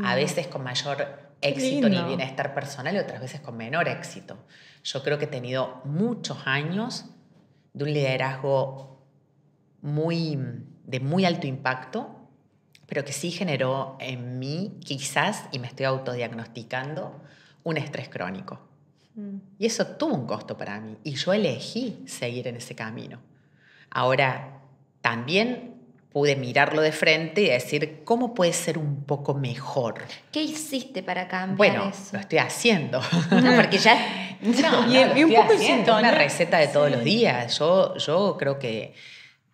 A veces con mayor éxito en el bienestar personal y otras veces con menor éxito. Yo creo que he tenido muchos años de un liderazgo de muy alto impacto, pero que sí generó en mí, quizás, y me estoy autodiagnosticando, un estrés crónico. Y eso tuvo un costo para mí. Y yo elegí seguir en ese camino. Ahora, también pude mirarlo de frente y decir, ¿cómo puede ser un poco mejor? ¿Qué hiciste para cambiar eso? Bueno, lo estoy haciendo. No, porque ya... y un poco es una receta de todos los días. Yo creo que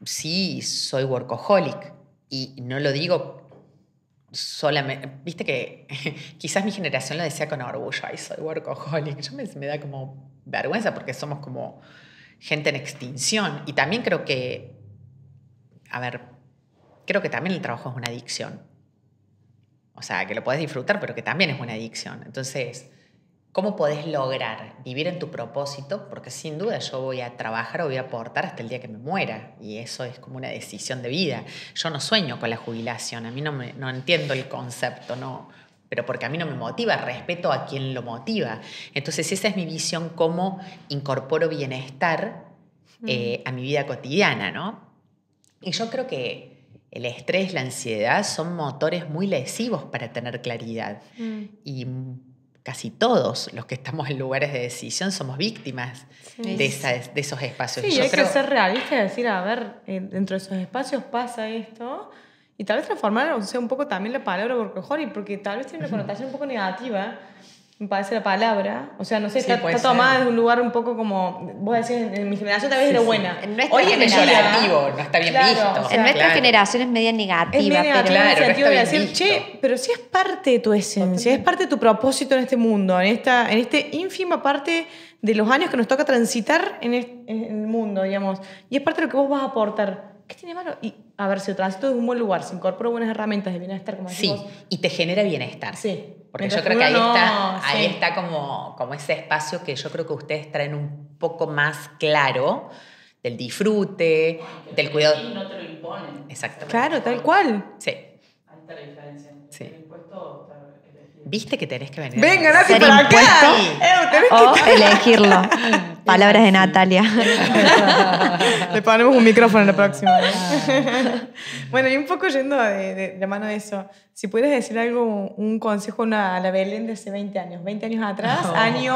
sí soy workaholic. Y no lo digo solamente... Viste que quizás mi generación lo decía con orgullo. Ay, soy workaholic. Yo me da como vergüenza porque somos como gente en extinción. Y también creo que... creo que también el trabajo es una adicción. O sea, que lo podés disfrutar, pero que también es una adicción. Entonces, ¿cómo podés lograr vivir en tu propósito? Porque sin duda yo voy a trabajar o voy a aportar hasta el día que me muera. Y eso es como una decisión de vida. Yo no sueño con la jubilación. A mí no entiendo el concepto, no, pero porque a mí no me motiva. Respeto a quien lo motiva. Entonces esa es mi visión, cómo incorporo bienestar a mi vida cotidiana, ¿no? Y yo creo que el estrés, la ansiedad son motores muy lesivos para tener claridad. Y casi todos los que estamos en lugares de decisión somos víctimas de esos espacios. Sí, y hay que ser realista y decir, a ver, dentro de esos espacios pasa esto, y tal vez transformar, o sea, un poco también la palabra workaholic, porque tal vez tiene una connotación un poco negativa, me parece la palabra. O sea, no sé, está tomada desde un lugar un poco como, vos decís, en mi generación tal vez era buena. En nuestra Hoy es negativo, no está bien visto. O sea, en nuestra generación es media negativa. Es media negativa en el sentido de decir, visto. che, pero si es parte de tu esencia, es parte de tu propósito en este mundo, en este ínfima parte de los años que nos toca transitar en el mundo, digamos. Y es parte de lo que vos vas a aportar. ¿Qué tiene malo? Y a ver, si el tránsito es un buen lugar, se incorporan buenas herramientas de bienestar, como decís vos. Y te genera bienestar. Sí. Porque yo creo que ahí está como ese espacio que yo creo que ustedes traen un poco más claro del disfrute, del cuidado. Y no te lo imponen. Exactamente. Claro, tal cual. Sí. Ahí está la diferencia. Sí. El impuesto está elegido. ¿Viste que tenés que venir? Venga, Nati, Ser para acá. impuesto o elegirlo. Palabras de Natalia. Le ponemos un micrófono en la próxima. Bueno, y un poco yendo de la mano de eso, si pudieras decir algo, un consejo a la Belén de hace 20 años. 20 años atrás, año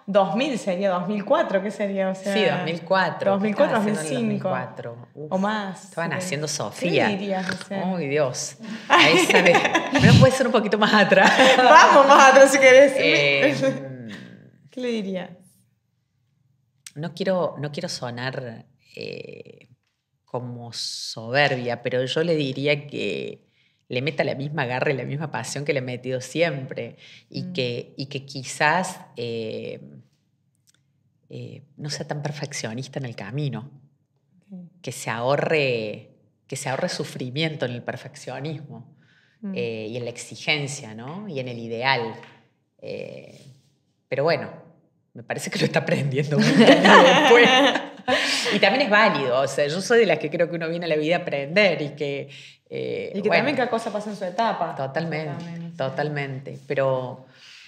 2000 sería, 2004, ¿qué sería? O sea, Sí, 2004. 2004, ¿Qué estabas haciendo en 2005. 2004? O más. Estaban haciendo ¿Qué Sofía. dirías? O sea? Uy, Dios. Ahí sabe. ¿No puede ser un poquito más atrás? Vamos más atrás si querés. ¿Qué le dirías? No quiero sonar como soberbia, pero yo le diría que le meta la misma garra y la misma pasión que le he metido siempre y que quizás no sea tan perfeccionista en el camino, que se ahorre sufrimiento en el perfeccionismo y en la exigencia, ¿no? Y en el ideal. Pero bueno, me parece que lo está aprendiendo 20 años después. Y también es válido, o sea, yo soy de las que creo que uno viene a la vida a aprender y que... y que también cada cosa pasa en su etapa. Totalmente. Pero,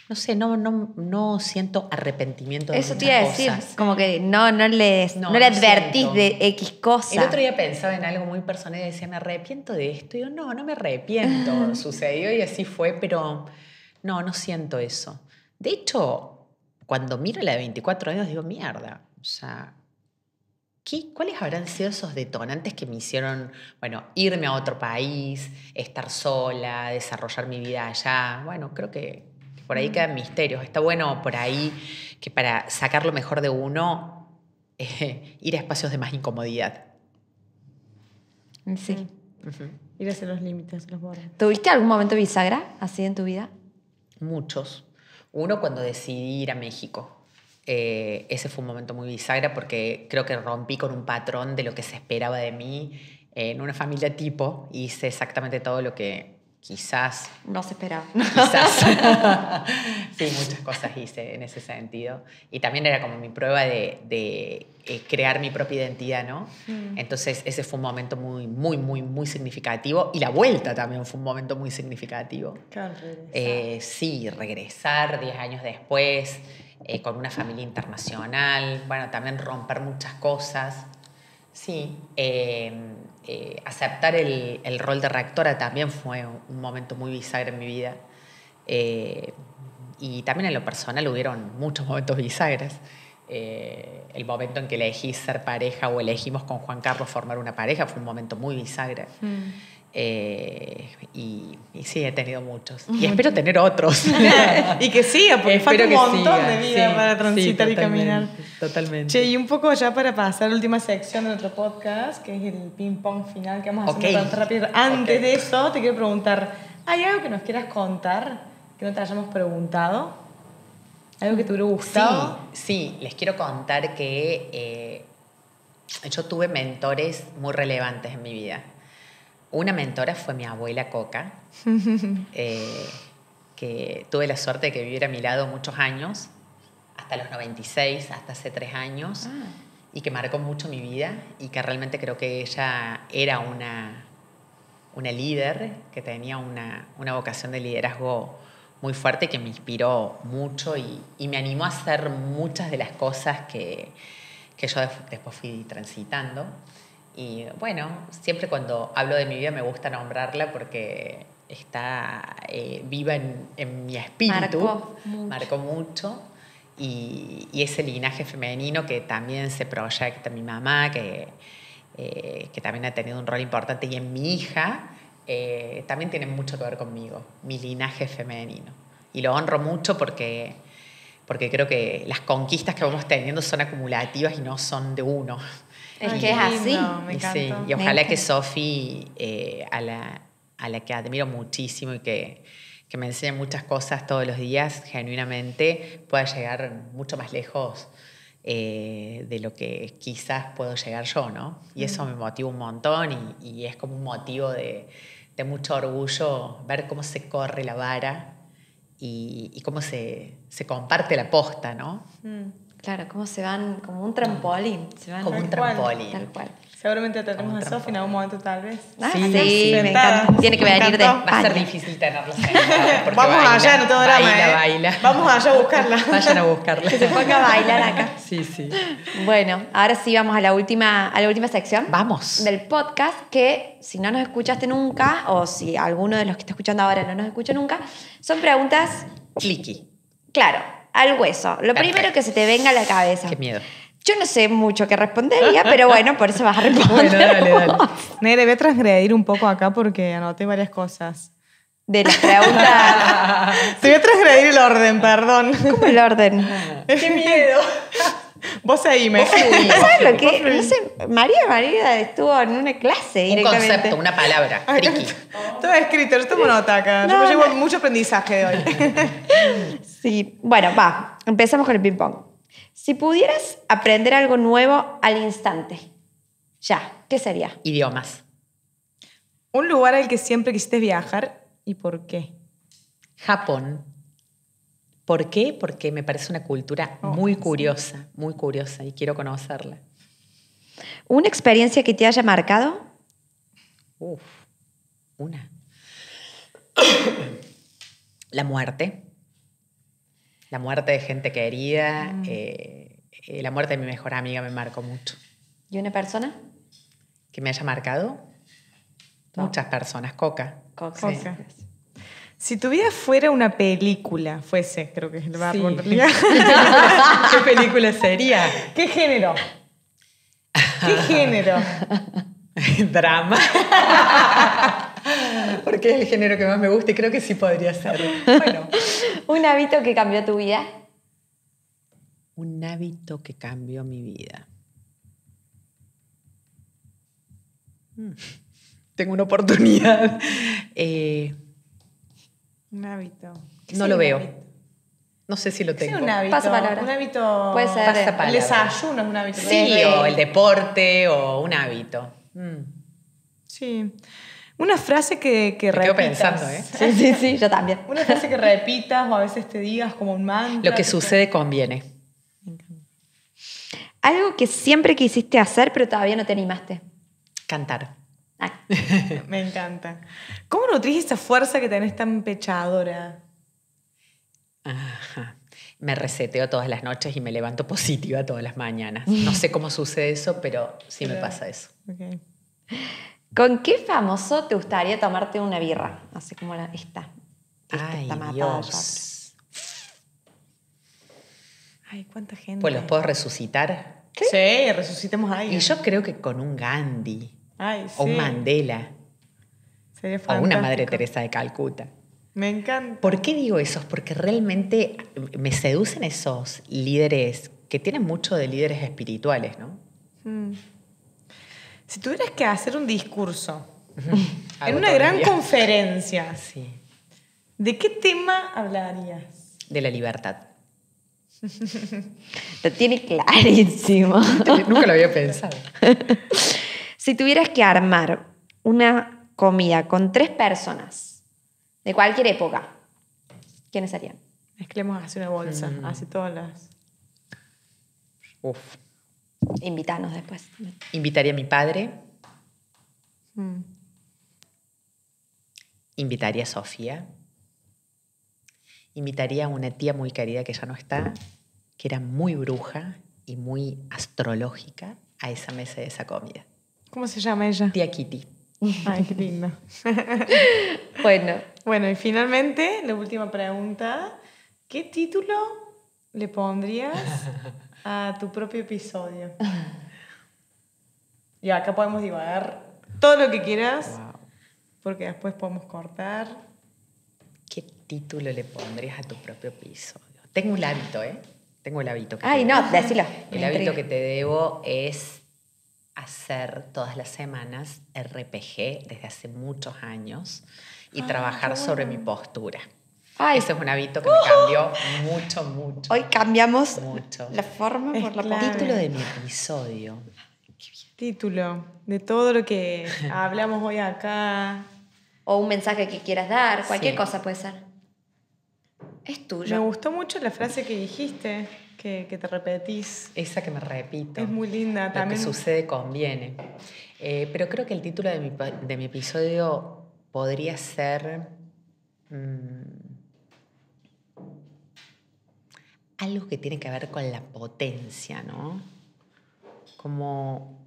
no sé, no siento arrepentimiento de Eso te muchas iba a decir, cosas. como que no le advertís siento. de X cosa. El otro día pensaba en algo muy personal y decía, ¿me arrepiento de esto? Y yo, no me arrepiento. Sucedió y así fue, pero no siento eso. De hecho, cuando miro la de 24 años, digo, mierda, o sea, ¿cuáles habrán sido esos detonantes que me hicieron, bueno, irme a otro país, estar sola, desarrollar mi vida allá? Bueno, creo que por ahí quedan misterios. Está bueno por ahí que para sacar lo mejor de uno, ir a espacios de más incomodidad. Sí. Ir hacia los límites, los bordes. ¿Tuviste algún momento bisagra así en tu vida? Muchos. Uno cuando decidí ir a México. Ese fue un momento muy bisagra porque creo que rompí con un patrón de lo que se esperaba de mí en una familia tipo y hice exactamente todo lo que quizás... No se esperaba. Quizás. Sí, muchas cosas hice en ese sentido. Y también era como mi prueba de crear mi propia identidad, ¿no? Entonces ese fue un momento muy, muy, muy, muy significativo. Y la vuelta también fue un momento muy significativo. Claro, regresar. Sí, regresar 10 años después, con una familia internacional. Bueno, también romper muchas cosas. Sí, aceptar el rol de rectora también fue un momento muy bisagra en mi vida. Y también en lo personal hubieron muchos momentos bisagras. El momento en que elegí ser pareja o elegimos con Juan Carlos formar una pareja fue un momento muy bisagra. Y sí, he tenido muchos. Y espero tener otros. Y que siga, porque falta un montón de vida sí, para transitar y totalmente, caminar. Totalmente. Che, y un poco ya para pasar a la última sección de nuestro podcast, que es el ping-pong final que vamos a hacer bastante rápido. Antes de eso, te quiero preguntar, ¿hay algo que nos quieras contar que no te hayamos preguntado? ¿Algo que te hubiera gustado? Sí, les quiero contar que yo tuve mentores muy relevantes en mi vida. Una mentora fue mi abuela Coca, que tuve la suerte de que viviera a mi lado muchos años, hasta los 96, hasta hace 3 años, y que marcó mucho mi vida y que realmente creo que ella era una líder, que tenía una vocación de liderazgo muy fuerte, que me inspiró mucho y me animó a hacer muchas de las cosas que yo después fui transitando. Y bueno, siempre cuando hablo de mi vida me gusta nombrarla porque está viva en mi espíritu. Marcó mucho. Y ese linaje femenino que también se proyecta en mi mamá, que también ha tenido un rol importante, y en mi hija, también tiene mucho que ver conmigo, mi linaje femenino. Y lo honro mucho porque creo que las conquistas que vamos teniendo son acumulativas y no son de uno. Es que es así. Me encanta. Sí, y ojalá que Sofi, a la que admiro muchísimo y que me enseña muchas cosas todos los días, genuinamente, pueda llegar mucho más lejos de lo que quizás puedo llegar yo, ¿no? Y eso me motiva un montón y es como un motivo de mucho orgullo ver cómo se corre la vara y cómo se comparte la posta, ¿no? Claro, cómo se van, como un trampolín. Se van Como un Tal cual. trampolín. Tal cual. Seguramente tendremos a Sofi en algún momento, tal vez. Ah, Sí, sí, me sentada. encanta. Tiene que Me venir de encantó. Va a ser España. difícil tenerla sentada porque Vamos baila, allá, no todo drama, baila. Vamos allá a buscarla. Vayan a buscarla. Que se ponga a bailar acá. Sí, sí. Bueno, ahora sí vamos a la última sección. Vamos. Del podcast, que si no nos escuchaste nunca, o si alguno de los que está escuchando ahora no nos escucha nunca, son preguntas, Clicky. claro, al hueso. Lo Perfecto. primero que se te venga a la cabeza. Qué miedo. Yo no sé mucho qué respondería, pero bueno, por eso vas a responder. Bueno, dale. vos. Nere, voy a transgredir un poco acá porque anoté varias cosas. De las preguntas. Te voy a transgredir el orden, perdón. ¿Cómo el orden? ¡Qué miedo! Vos seguime. ¿Sabes lo que? No sé, María estuvo en una clase Un directamente. concepto, una palabra. Clicky. Todo escrito, yo tomo nota acá. Yo No, me llevo no. mucho aprendizaje de hoy. Sí, bueno, va, empezamos con el ping-pong. Si pudieras aprender algo nuevo al instante, ya, ¿qué sería? Idiomas. Un lugar al que siempre quisiste viajar y por qué. Japón. ¿Por qué? Porque me parece una cultura muy curiosa y quiero conocerla. ¿Una experiencia que te haya marcado? Una. La muerte. La muerte de gente querida. La muerte de mi mejor amiga me marcó mucho. ¿Y una persona? ¿Que me haya marcado? Muchas personas. Coca. Coca. Coca. Si tu vida fuera una película, creo que es el verbo en Sí. realidad. ¿Qué película sería? ¿Qué género? ¿Qué género? Drama. Porque es el género que más me gusta y creo que sí podría ser. Bueno. ¿Un hábito que cambió tu vida? Un hábito que cambió mi vida. Tengo una oportunidad. Un hábito. ¿Qué No sería lo un veo. hábito? No sé si lo ¿Qué tengo. sería un hábito? Pasa palabra. Un hábito. Puede ser. Pasa El palabra. desayuno es un hábito. Sí, o el deporte o un hábito. Sí. Una frase que Me quedo repitas. pensando, Sí, yo también. Una frase que repitas o a veces te digas como un mantra. Lo que sucede conviene. Algo que siempre quisiste hacer, pero todavía no te animaste. Cantar. Ah, Me encanta. ¿Cómo nutrís esa fuerza que tenés tan pechadora? Ajá. Me reseteo todas las noches y me levanto positiva todas las mañanas. No sé cómo sucede eso, pero sí me pasa eso. Ok. ¿Con qué famoso te gustaría tomarte una birra? Así como esta. Ay, está matada Dios. Ay, cuánta gente. Pues los puedo resucitar. Sí, resucitemos a alguien. Y yo creo que con un Gandhi Ay, sí. o un Mandela Sería o fantástico. una Madre Teresa de Calcuta. Me encanta. ¿Por qué digo eso? Porque realmente me seducen esos líderes que tienen mucho de líderes espirituales, ¿no? Si tuvieras que hacer un discurso en Hago una todo el gran día. conferencia, Sí, ¿de qué tema hablarías? de la libertad. Lo tiene clarísimo. Nunca lo había pensado. Si tuvieras que armar una comida con 3 personas de cualquier época, ¿quiénes serían? Mezclemos así una bolsa, así todas las... Uf. Invítanos después. Invitaría a mi padre. Invitaría a Sofía. Invitaría a una tía muy querida que ya no está, que era muy bruja y muy astrológica, a esa mesa de esa comida. ¿Cómo se llama ella? Tía Kitty. Ay, qué lindo. Bueno, Bueno, y finalmente, la última pregunta. ¿Qué título le pondrías a tu propio episodio? Y acá podemos divagar todo lo que quieras, Wow. porque después podemos cortar. ¿Qué título le pondrías a tu propio episodio? Tengo un hábito, ¿eh? Tengo el hábito que ay, te no, debo. decilo. El hábito que te debo es hacer todas las semanas RPG desde hace muchos años y trabajar sobre mi postura. Ay, Ese es un hábito que me cambió mucho, mucho. hoy cambiamos Mucho. la forma Es por la clave. Título de mi episodio. Título de todo lo que hablamos hoy acá. O un mensaje que quieras dar, cualquier Sí. cosa puede ser. Es Me tuyo. gustó mucho la frase que dijiste, que te repetís. Esa que me repito. Es muy linda Lo también. que sucede conviene. Pero creo que el título de mi episodio podría ser algo que tiene que ver con la potencia, ¿no? Como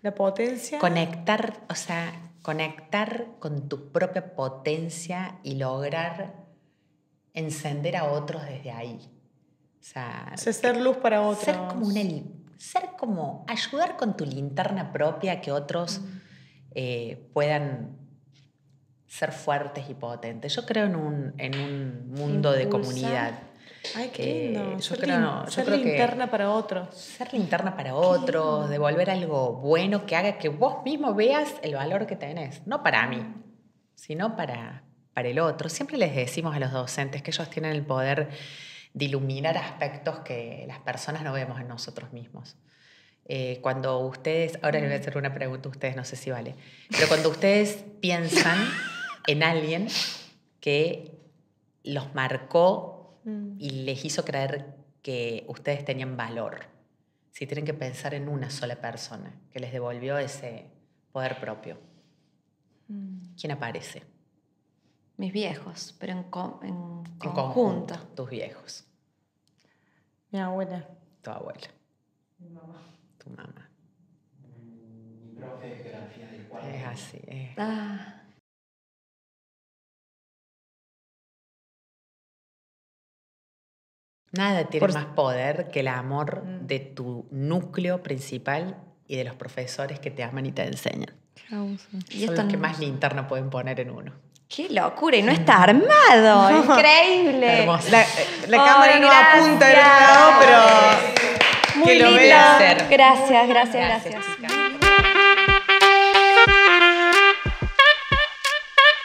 La potencia. conectar, o sea, conectar con tu propia potencia y lograr encender a otros desde ahí. O sea, O sea, ser luz para otros. ser como ayudar con tu linterna propia a que otros puedan ser fuertes y potentes. Yo creo en un mundo de Impulsar. comunidad. Ay, qué lindo. Yo Ser creo que linterna para otros. ser linterna para otros, devolver algo bueno que haga que vos mismo veas el valor que tenés. No para mí, sino para el otro. Siempre les decimos a los docentes que ellos tienen el poder de iluminar aspectos que las personas no vemos en nosotros mismos. Cuando ustedes, ahora les voy a hacer una pregunta a ustedes, no sé si vale, pero cuando ustedes piensan en alguien que los marcó y les hizo creer que ustedes tenían valor, si tienen que pensar en una sola persona que les devolvió ese poder propio, ¿quién aparece? Mis viejos, pero en En conjunto. tus viejos, Mi abuela. tu abuela, Mi mamá. tu mamá. Mi profe de geografía del cuarto. Es así. Ah. Nada tiene Por- más poder que el amor de tu núcleo principal y de los profesores que te aman y te enseñan. Y Son esto los que no- más linterna pueden poner en uno. ¡Qué locura! Y no está armado. ¡Increíble! Hermoso. La cámara Ay, no apunta del otro lado, pero Muy que lo lindo. vea. Placer. Gracias, gracias, gracias. chicas.